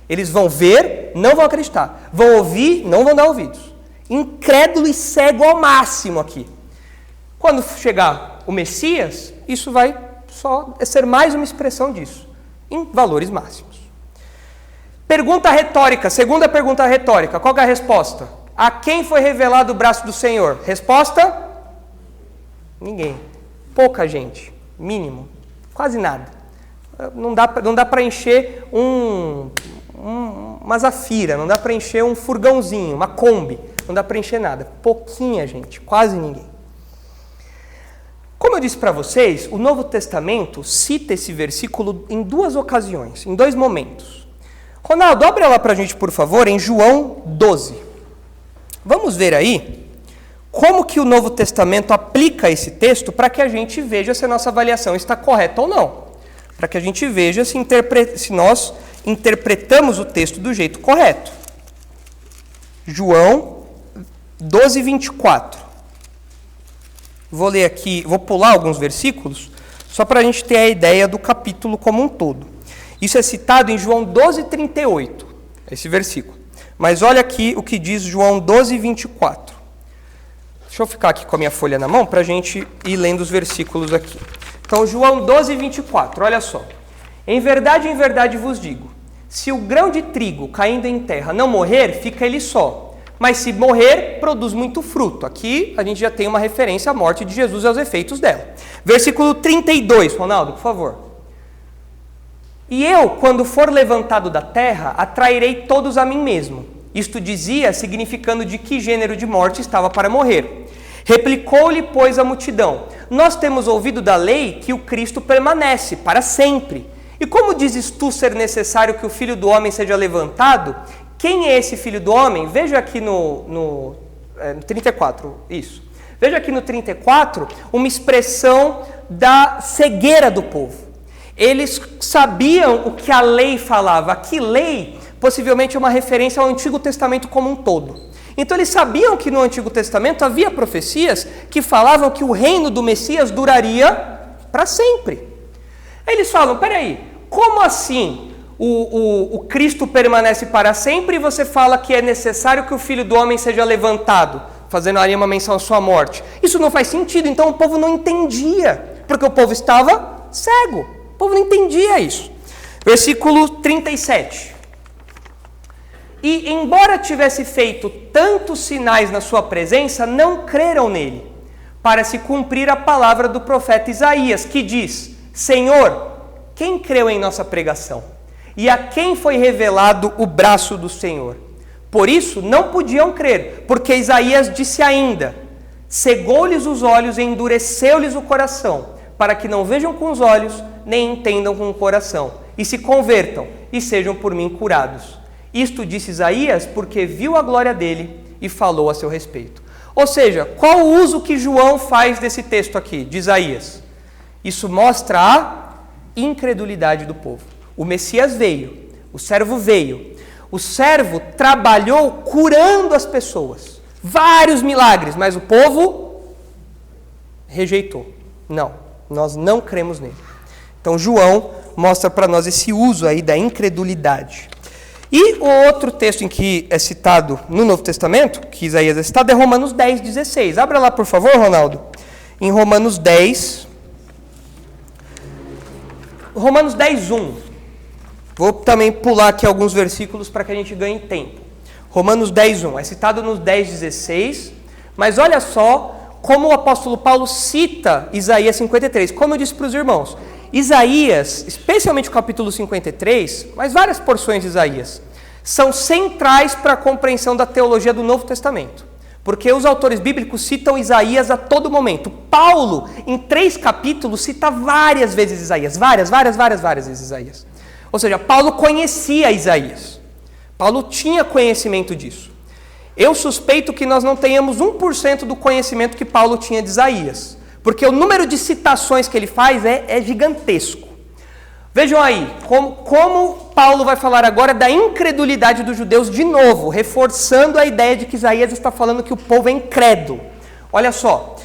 Eles vão ver, não vão acreditar. Vão ouvir, não vão dar ouvidos. Incrédulo e cego ao máximo aqui. Quando chegar o Messias, isso vai só ser mais uma expressão disso, em valores máximos. Pergunta retórica, segunda pergunta retórica, qual que é a resposta? A quem foi revelado o braço do Senhor? Resposta? Ninguém. Pouca gente, mínimo, quase nada. Não dá para encher uma Zafira, não dá para encher um furgãozinho, uma Kombi, não dá para encher nada. Pouquinha gente, quase ninguém. Como eu disse para vocês, o Novo Testamento cita esse versículo em duas ocasiões, em dois momentos. Ronaldo, abre lá para a gente, por favor, em João 12. Vamos ver aí como que o Novo Testamento aplica esse texto para que a gente veja se a nossa avaliação está correta ou não. Para que a gente veja se nós interpretamos o texto do jeito correto. João 12, 24. Vou ler aqui, vou pular alguns versículos, só para a gente ter a ideia do capítulo como um todo. Isso é citado em João 12, 38, esse versículo. Mas olha aqui o que diz João 12, 24. Deixa eu ficar aqui com a minha folha na mão para a gente ir lendo os versículos aqui. Então, João 12, 24, olha só. Em verdade vos digo, se o grão de trigo caindo em terra não morrer, fica ele só. Mas se morrer, produz muito fruto. Aqui a gente já tem uma referência à morte de Jesus e aos efeitos dela. Versículo 32, Ronaldo, por favor. E eu, quando for levantado da terra, atrairei todos a mim mesmo. Isto dizia, significando de que gênero de morte estava para morrer. Replicou-lhe, pois, a multidão: nós temos ouvido da lei que o Cristo permanece para sempre. E como dizes tu ser necessário que o Filho do Homem seja levantado? Quem é esse Filho do Homem? Veja aqui no 34, isso. Veja aqui no 34 uma expressão da cegueira do povo. Eles sabiam o que a lei falava. Que lei possivelmente é uma referência ao Antigo Testamento como um todo. Então eles sabiam que no Antigo Testamento havia profecias que falavam que o reino do Messias duraria para sempre. Aí eles falam, peraí, como assim o Cristo permanece para sempre e você fala que é necessário que o Filho do Homem seja levantado, fazendo ali uma menção à sua morte? Isso não faz sentido, então o povo não entendia, porque o povo estava cego, o povo não entendia isso. Versículo 37. E, embora tivesse feito tantos sinais na sua presença, não creram nele, para se cumprir a palavra do profeta Isaías, que diz: Senhor, quem creu em nossa pregação? E a quem foi revelado o braço do Senhor? Por isso, não podiam crer, porque Isaías disse ainda: cegou-lhes os olhos e endureceu-lhes o coração, para que não vejam com os olhos, nem entendam com o coração, e se convertam, e sejam por mim curados. Isto disse Isaías porque viu a glória dele e falou a seu respeito. Ou seja, qual o uso que João faz desse texto aqui, de Isaías? Isso mostra a incredulidade do povo. O Messias veio, o servo veio. O servo trabalhou curando as pessoas. Vários milagres, mas o povo rejeitou. Não, nós não cremos nele. Então João mostra para nós esse uso aí da incredulidade. E o outro texto em que é citado no Novo Testamento, que Isaías é citado, é Romanos 10, 16. Abra lá, por favor, Ronaldo. Em Romanos 10, 1. Vou também pular aqui alguns versículos para que a gente ganhe tempo. Romanos 10, 1. É citado nos 10, 16. Mas olha só como o apóstolo Paulo cita Isaías 53. Como eu disse para os irmãos, Isaías, especialmente o capítulo 53, mas várias porções de Isaías, são centrais para a compreensão da teologia do Novo Testamento. Porque os autores bíblicos citam Isaías a todo momento. Paulo, em 3 capítulos, cita várias vezes Isaías. Várias vezes Isaías. Ou seja, Paulo conhecia Isaías. Paulo tinha conhecimento disso. Eu suspeito que nós não tenhamos 1% do conhecimento que Paulo tinha de Isaías. Porque o número de citações que ele faz é gigantesco. Vejam aí, como Paulo vai falar agora da incredulidade dos judeus de novo, reforçando a ideia de que Isaías está falando que o povo é incrédulo. Olha só,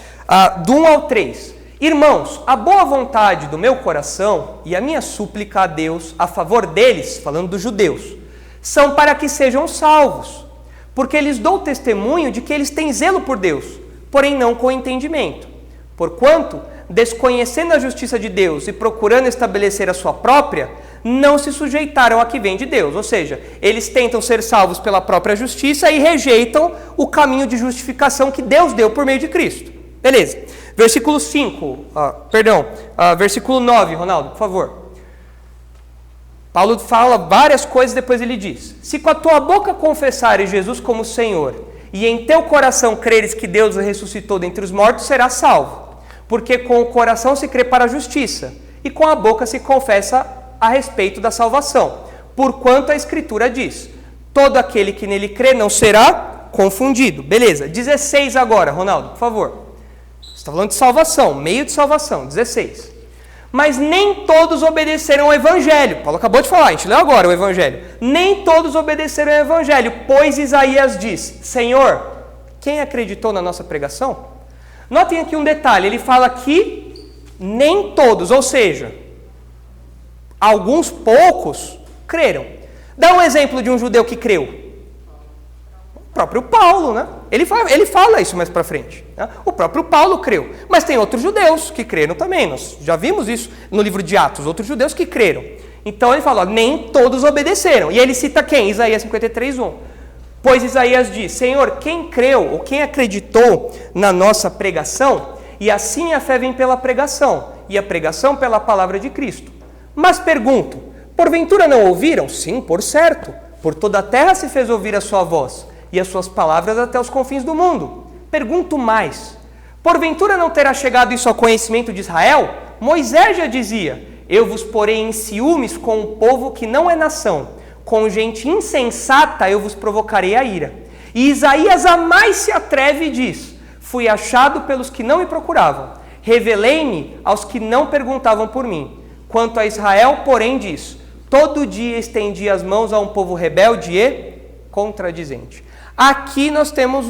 do 1 ao 3. Irmãos, a boa vontade do meu coração e a minha súplica a Deus a favor deles, falando dos judeus, são para que sejam salvos, porque lhes dou testemunho de que eles têm zelo por Deus, porém não com entendimento. Porquanto, desconhecendo a justiça de Deus e procurando estabelecer a sua própria, não se sujeitaram a que vem de Deus. Ou seja, eles tentam ser salvos pela própria justiça e rejeitam o caminho de justificação que Deus deu por meio de Cristo. Beleza. Versículo 5, versículo 9, Ronaldo, por favor. Paulo fala várias coisas, depois ele diz: se com a tua boca confessares Jesus como Senhor, e em teu coração creres que Deus o ressuscitou dentre os mortos, serás salvo. Porque com o coração se crê para a justiça, e com a boca se confessa a respeito da salvação. Porquanto a Escritura diz: todo aquele que nele crê não será confundido. Beleza, 16 agora, Ronaldo, por favor. Você está falando de salvação, meio de salvação, 16. Mas nem todos obedeceram ao Evangelho. Paulo acabou de falar, a gente leu agora o Evangelho. Nem todos obedeceram ao Evangelho, pois Isaías diz: Senhor, quem acreditou na nossa pregação? Notem aqui um detalhe, ele fala que nem todos, ou seja, alguns poucos creram. Dá um exemplo de um judeu que creu. O próprio Paulo, né? Ele fala isso mais para frente. Né? O próprio Paulo creu. Mas tem outros judeus que creram também. Nós já vimos isso no livro de Atos. Outros judeus que creram. Então ele fala, nem todos obedeceram. E ele cita quem? Isaías 53:1. Pois Isaías diz, Senhor, quem creu ou quem acreditou na nossa pregação, e assim a fé vem pela pregação, e a pregação pela palavra de Cristo. Mas pergunto, porventura não ouviram? Sim, por certo. Por toda a terra se fez ouvir a sua voz, e as suas palavras até os confins do mundo. Pergunto mais, porventura não terá chegado isso ao conhecimento de Israel? Moisés já dizia, eu vos porei em ciúmes com um povo que não é nação, com gente insensata eu vos provocarei a ira. E Isaías a mais se atreve e diz, fui achado pelos que não me procuravam, revelei-me aos que não perguntavam por mim. Quanto a Israel, porém, diz, todo dia estendi as mãos a um povo rebelde e contradizente. Aqui nós temos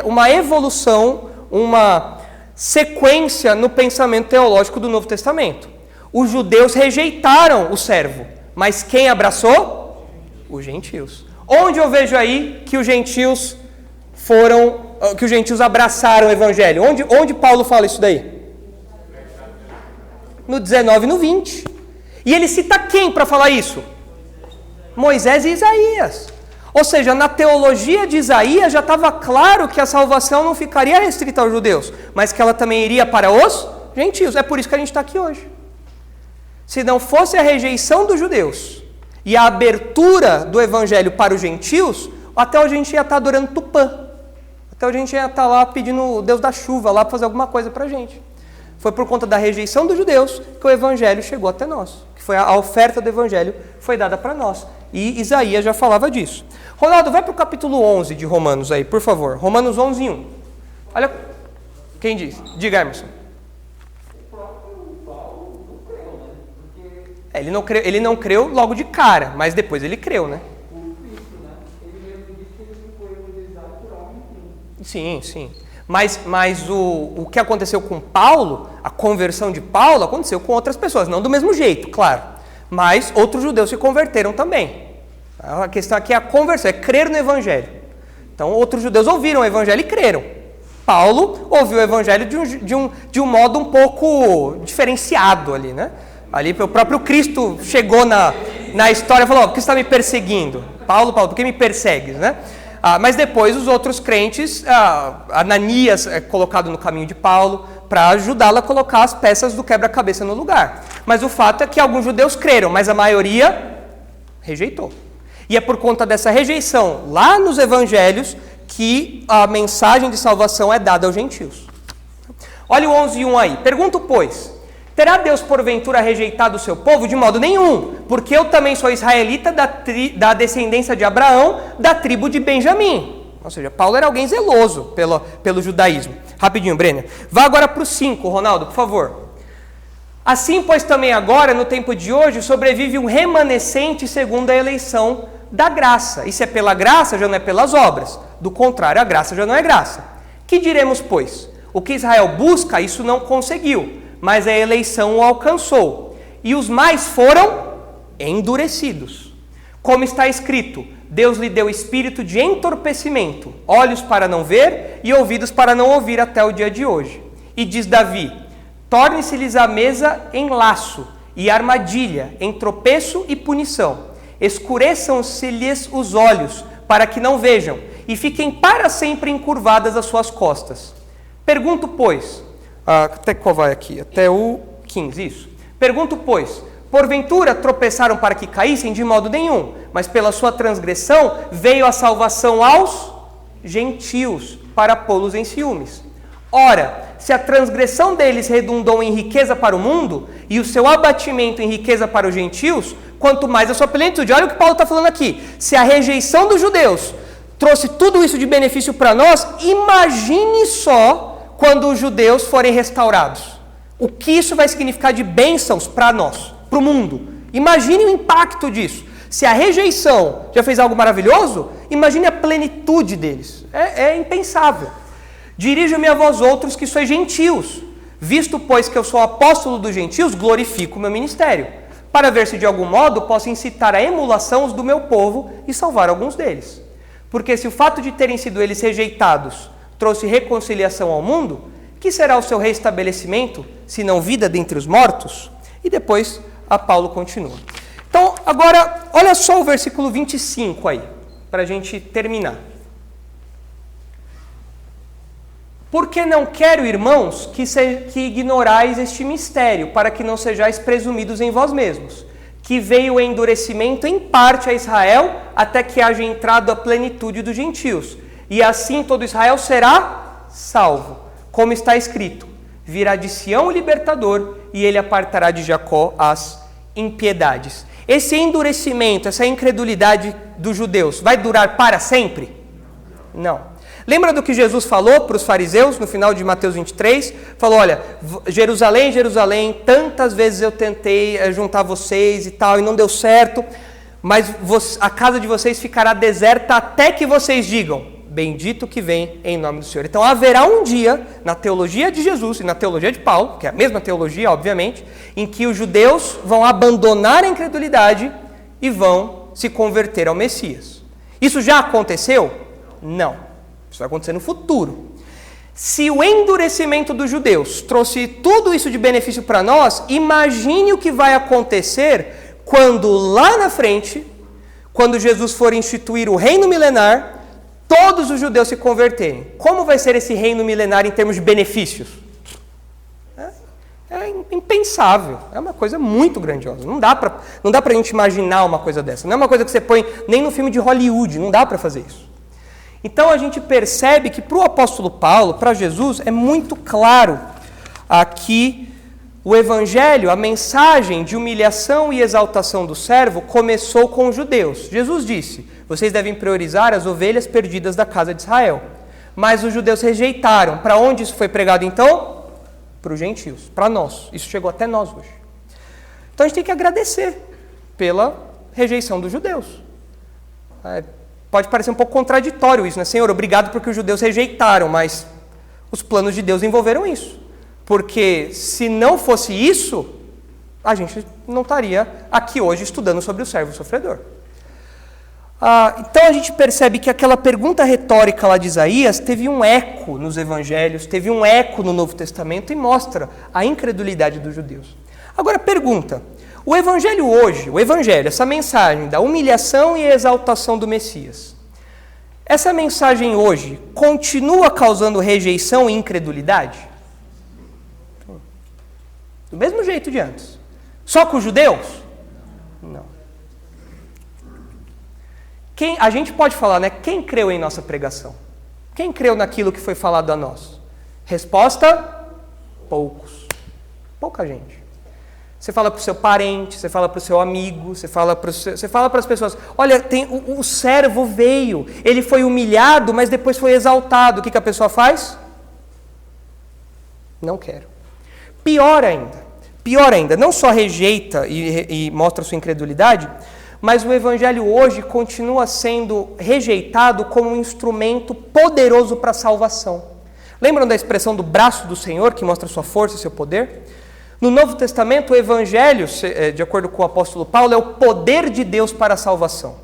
uma evolução, uma sequência no pensamento teológico do Novo Testamento. Os judeus rejeitaram o servo, mas quem abraçou? Os gentios. Onde eu vejo aí que os gentios abraçaram o evangelho? Onde Paulo fala isso daí? No 19 e no 20. E ele cita quem para falar isso? Moisés e Isaías. Ou seja, na teologia de Isaías já estava claro que a salvação não ficaria restrita aos judeus, mas que ela também iria para os gentios. É por isso que a gente está aqui hoje. Se não fosse a rejeição dos judeus e a abertura do evangelho para os gentios, até hoje a gente ia estar adorando Tupã. Até hoje a gente ia estar lá pedindo o Deus da chuva lá para fazer alguma coisa para a gente. Foi por conta da rejeição dos judeus que o evangelho chegou até nós. Que foi a oferta do evangelho foi dada para nós. E Isaías já falava disso. Ronaldo, vai para o capítulo 11 de Romanos aí, por favor. Romanos 11:1. Olha, quem diz? Diga, Emerson. O próprio Paulo não creu, né? Porque ele não creu logo de cara, mas depois ele creu, né? por Cristo, né? Ele mesmo disse que ele não foi evangelizado por homem nenhum. Sim, sim. Mas o que aconteceu com Paulo, a conversão de Paulo, aconteceu com outras pessoas. Não do mesmo jeito, claro. Mas outros judeus se converteram também. A questão aqui é a conversão, é crer no evangelho. Então outros judeus ouviram o evangelho e creram. Paulo ouviu o evangelho de um modo um pouco diferenciado ali, né? Ali o próprio Cristo chegou na história e falou, por que você está me perseguindo? Paulo, por que me persegues, né? Mas depois os outros crentes, Ananias é colocado no caminho de Paulo para ajudá-lo a colocar as peças do quebra-cabeça no lugar. Mas o fato é que alguns judeus creram, mas a maioria rejeitou. E é por conta dessa rejeição lá nos evangelhos que a mensagem de salvação é dada aos gentios. Olha o 11:1 aí. Pergunto, pois, terá Deus porventura rejeitado o seu povo? De modo nenhum, porque eu também sou israelita da descendência de Abraão, da tribo de Benjamim. Ou seja, Paulo era alguém zeloso pelo judaísmo. Rapidinho, Brenner. Vá agora para o 5, Ronaldo, por favor. Assim, pois também agora, no tempo de hoje, sobrevive um remanescente segundo a eleição da graça. E se é pela graça, já não é pelas obras. Do contrário, a graça já não é graça. Que diremos, pois? O que Israel busca, isso não conseguiu, mas a eleição o alcançou. E os mais foram endurecidos. Como está escrito, Deus lhe deu espírito de entorpecimento, olhos para não ver e ouvidos para não ouvir até o dia de hoje. E diz Davi, torne-se-lhes a mesa em laço e armadilha, em tropeço e punição. Escureçam-se-lhes os olhos, para que não vejam, e fiquem para sempre encurvadas as suas costas. Pergunto, pois, até qual vai aqui? Até o 15, isso. Pergunto, pois, porventura tropeçaram para que caíssem? De modo nenhum, mas pela sua transgressão veio a salvação aos gentios, para pô-los em ciúmes. Ora, se a transgressão deles redundou em riqueza para o mundo, e o seu abatimento em riqueza para os gentios, quanto mais a sua plenitude. Olha o que Paulo está falando aqui. Se a rejeição dos judeus trouxe tudo isso de benefício para nós, imagine só quando os judeus forem restaurados. O que isso vai significar de bênçãos para nós, para o mundo. Imagine o impacto disso. Se a rejeição já fez algo maravilhoso, imagine a plenitude deles. É impensável. Dirijo-me a vós outros que sois gentios. Visto, pois, que eu sou apóstolo dos gentios, glorifico o meu ministério, para ver se de algum modo posso incitar a emulação do meu povo e salvar alguns deles. Porque se o fato de terem sido eles rejeitados trouxe reconciliação ao mundo, que será o seu restabelecimento, se não vida dentre os mortos? E depois a Paulo continua. Então, agora, olha só o versículo 25 aí, para a gente terminar. Porque não quero, irmãos, que ignorais este mistério, para que não sejais presumidos em vós mesmos, que veio o endurecimento em parte a Israel, até que haja entrado a plenitude dos gentios. E assim todo Israel será salvo. Como está escrito, virá de Sião o libertador, e ele apartará de Jacó as impiedades. Esse endurecimento, essa incredulidade dos judeus, vai durar para sempre? Não. Lembra do que Jesus falou para os fariseus no final de Mateus 23? Falou, olha, Jerusalém, Jerusalém, tantas vezes eu tentei juntar vocês e tal, e não deu certo, mas a casa de vocês ficará deserta até que vocês digam, bendito que vem em nome do Senhor. Então haverá um dia, na teologia de Jesus e na teologia de Paulo, que é a mesma teologia, obviamente, em que os judeus vão abandonar a incredulidade e vão se converter ao Messias. Isso já aconteceu? Não. Isso vai acontecer no futuro. Se o endurecimento dos judeus trouxe tudo isso de benefício para nós, imagine o que vai acontecer quando lá na frente, quando Jesus for instituir o reino milenar, todos os judeus se converterem. Como vai ser esse reino milenar em termos de benefícios? É impensável. É uma coisa muito grandiosa. Não dá para a gente imaginar uma coisa dessa. Não é uma coisa que você põe nem no filme de Hollywood. Não dá para fazer isso. Então a gente percebe que para o apóstolo Paulo, para Jesus, é muito claro aqui o evangelho, a mensagem de humilhação e exaltação do servo começou com os judeus. Jesus disse, vocês devem priorizar as ovelhas perdidas da casa de Israel. Mas os judeus rejeitaram. Para onde isso foi pregado então? Para os gentios, para nós. Isso chegou até nós hoje. Então a gente tem que agradecer pela rejeição dos judeus. Pode parecer um pouco contraditório isso, né? Senhor, obrigado porque os judeus rejeitaram, mas os planos de Deus envolveram isso. Porque se não fosse isso, a gente não estaria aqui hoje estudando sobre o servo sofredor. Então a gente percebe que aquela pergunta retórica lá de Isaías teve um eco nos evangelhos, teve um eco no Novo Testamento e mostra a incredulidade dos judeus. Agora pergunta, o evangelho hoje, essa mensagem da humilhação e exaltação do Messias, essa mensagem hoje continua causando rejeição e incredulidade? Do mesmo jeito de antes. Só com os judeus? Não. A gente pode falar, né? Quem creu em nossa pregação? Quem creu naquilo que foi falado a nós? Resposta? Poucos. Pouca gente. Você fala para o seu parente, você fala para o seu amigo, você fala para as pessoas, olha, o servo veio, ele foi humilhado, mas depois foi exaltado. O que a pessoa faz? Não quero. Pior ainda, não só rejeita e mostra sua incredulidade, mas o evangelho hoje continua sendo rejeitado como um instrumento poderoso para a salvação. Lembram da expressão do braço do Senhor, que mostra sua força e seu poder? No Novo Testamento, o evangelho, de acordo com o apóstolo Paulo, é o poder de Deus para a salvação.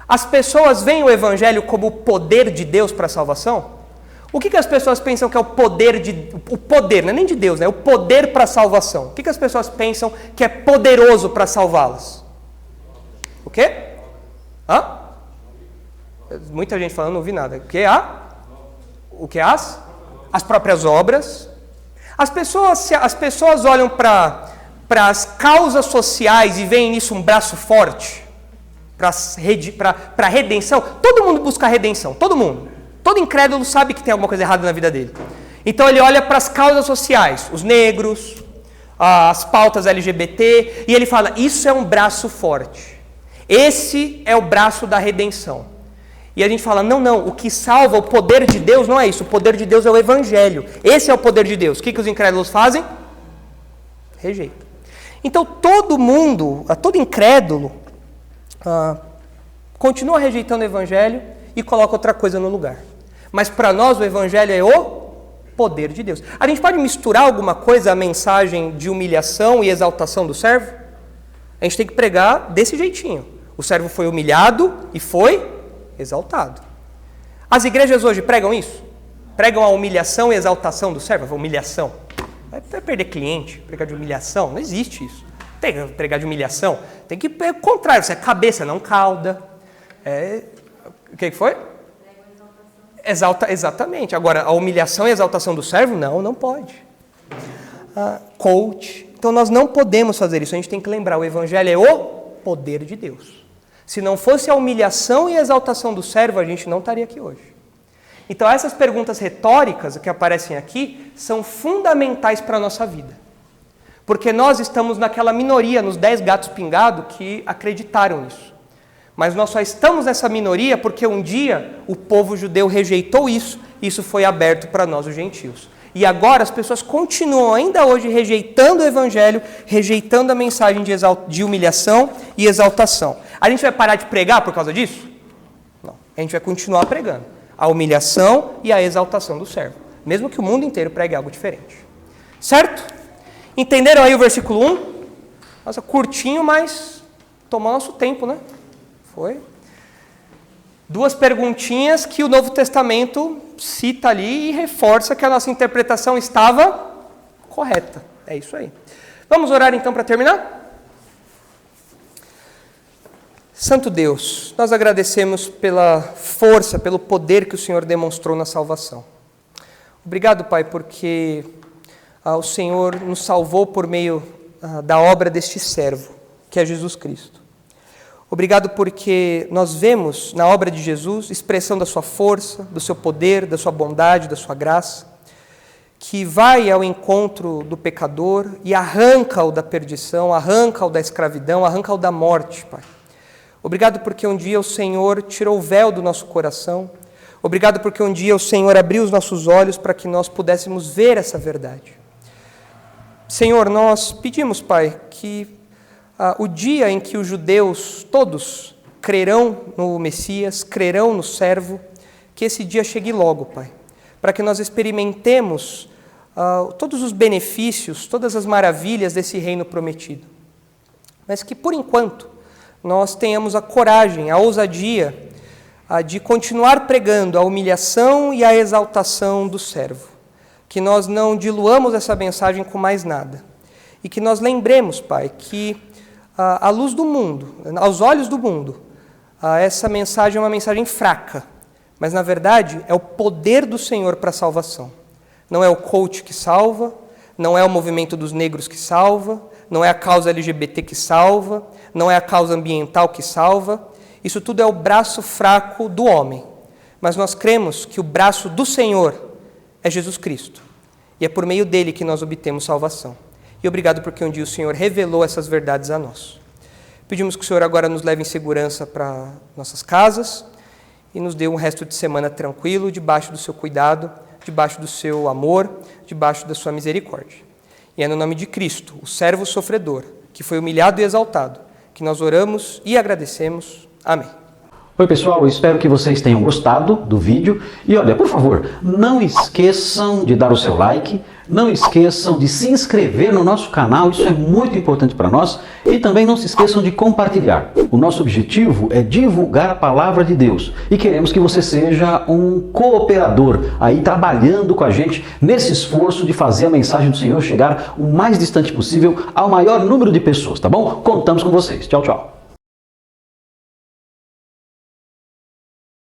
As pessoas veem o evangelho como o poder de Deus para a salvação? O que as pessoas pensam que é o poder, não é nem de Deus, né? O poder para a salvação. O que as pessoas pensam que é poderoso para salvá-las? O quê? Muita gente falando, não ouvi nada. O que? As próprias obras. As pessoas olham para as causas sociais e veem nisso um braço forte para a redenção. Todo mundo busca a redenção, todo mundo. Todo incrédulo sabe que tem alguma coisa errada na vida dele. Então ele olha para as causas sociais, os negros, as pautas LGBT, e ele fala, isso é um braço forte. Esse é o braço da redenção. E a gente fala, não, o que salva, o poder de Deus não é isso. O poder de Deus é o evangelho. Esse é o poder de Deus. O que os incrédulos fazem? Rejeitam. Então todo incrédulo continua rejeitando o evangelho e coloca outra coisa no lugar. Mas para nós o evangelho é o poder de Deus. A gente pode misturar alguma coisa, a mensagem de humilhação e exaltação do servo? A gente tem que pregar desse jeitinho. O servo foi humilhado e foi exaltado. As igrejas hoje pregam isso? Pregam a humilhação e exaltação do servo? Humilhação. Vai perder cliente, pregar de humilhação? Não existe isso. Tem que pregar de humilhação. Tem que, é o contrário, você é cabeça, não cauda. O que foi? Exatamente. Agora, a humilhação e exaltação do servo? Não pode. Coach. Então, nós não podemos fazer isso. A gente tem que lembrar, o evangelho é o poder de Deus. Se não fosse a humilhação e a exaltação do servo, a gente não estaria aqui hoje. Então, essas perguntas retóricas que aparecem aqui são fundamentais para a nossa vida. Porque nós estamos naquela minoria, nos 10 gatos pingados, que acreditaram nisso. Mas nós só estamos nessa minoria porque um dia o povo judeu rejeitou isso, e isso foi aberto para nós, os gentios. E agora as pessoas continuam ainda hoje rejeitando o evangelho, rejeitando a mensagem de humilhação e exaltação. A gente vai parar de pregar por causa disso? Não. A gente vai continuar pregando a humilhação e a exaltação do servo, mesmo que o mundo inteiro pregue algo diferente. Certo? Entenderam aí o versículo 1? Nossa, curtinho, mas tomou nosso tempo, né? Foi. 2 perguntinhas que o Novo Testamento cita ali e reforça que a nossa interpretação estava correta. É isso aí. Vamos orar então para terminar? Santo Deus, nós agradecemos pela força, pelo poder que o Senhor demonstrou na salvação. Obrigado, Pai, porque o Senhor nos salvou por meio da obra deste servo, que é Jesus Cristo. Obrigado porque nós vemos na obra de Jesus expressão da sua força, do seu poder, da sua bondade, da sua graça, que vai ao encontro do pecador e arranca-o da perdição, arranca-o da escravidão, arranca-o da morte, Pai. Obrigado porque um dia o Senhor tirou o véu do nosso coração. Obrigado porque um dia o Senhor abriu os nossos olhos para que nós pudéssemos ver essa verdade. Senhor, nós pedimos, Pai, que o dia em que os judeus todos crerão no Messias, crerão no servo, que esse dia chegue logo, Pai, para que nós experimentemos todos os benefícios, todas as maravilhas desse reino prometido. Mas que, por enquanto, nós tenhamos a coragem, a ousadia de continuar pregando a humilhação e a exaltação do servo. Que nós não diluamos essa mensagem com mais nada. E que nós lembremos, Pai, que à luz do mundo, aos olhos do mundo, essa mensagem é uma mensagem fraca, mas na verdade é o poder do Senhor para a salvação. Não é o coach que salva, não é o movimento dos negros que salva, não é a causa LGBT que salva, não é a causa ambiental que salva, isso tudo é o braço fraco do homem. Mas nós cremos que o braço do Senhor é Jesus Cristo, e é por meio dele que nós obtemos salvação. E obrigado porque um dia o Senhor revelou essas verdades a nós. Pedimos que o Senhor agora nos leve em segurança para nossas casas e nos dê um resto de semana tranquilo, debaixo do seu cuidado, debaixo do seu amor, debaixo da sua misericórdia. E é no nome de Cristo, o servo sofredor, que foi humilhado e exaltado, que nós oramos e agradecemos. Amém. Oi pessoal, eu espero que vocês tenham gostado do vídeo e olha, por favor, não esqueçam de dar o seu like, não esqueçam de se inscrever no nosso canal, isso é muito importante para nós, e também não se esqueçam de compartilhar. O nosso objetivo é divulgar a palavra de Deus e queremos que você seja um cooperador aí trabalhando com a gente nesse esforço de fazer a mensagem do Senhor chegar o mais distante possível ao maior número de pessoas, tá bom? Contamos com vocês. Tchau, tchau.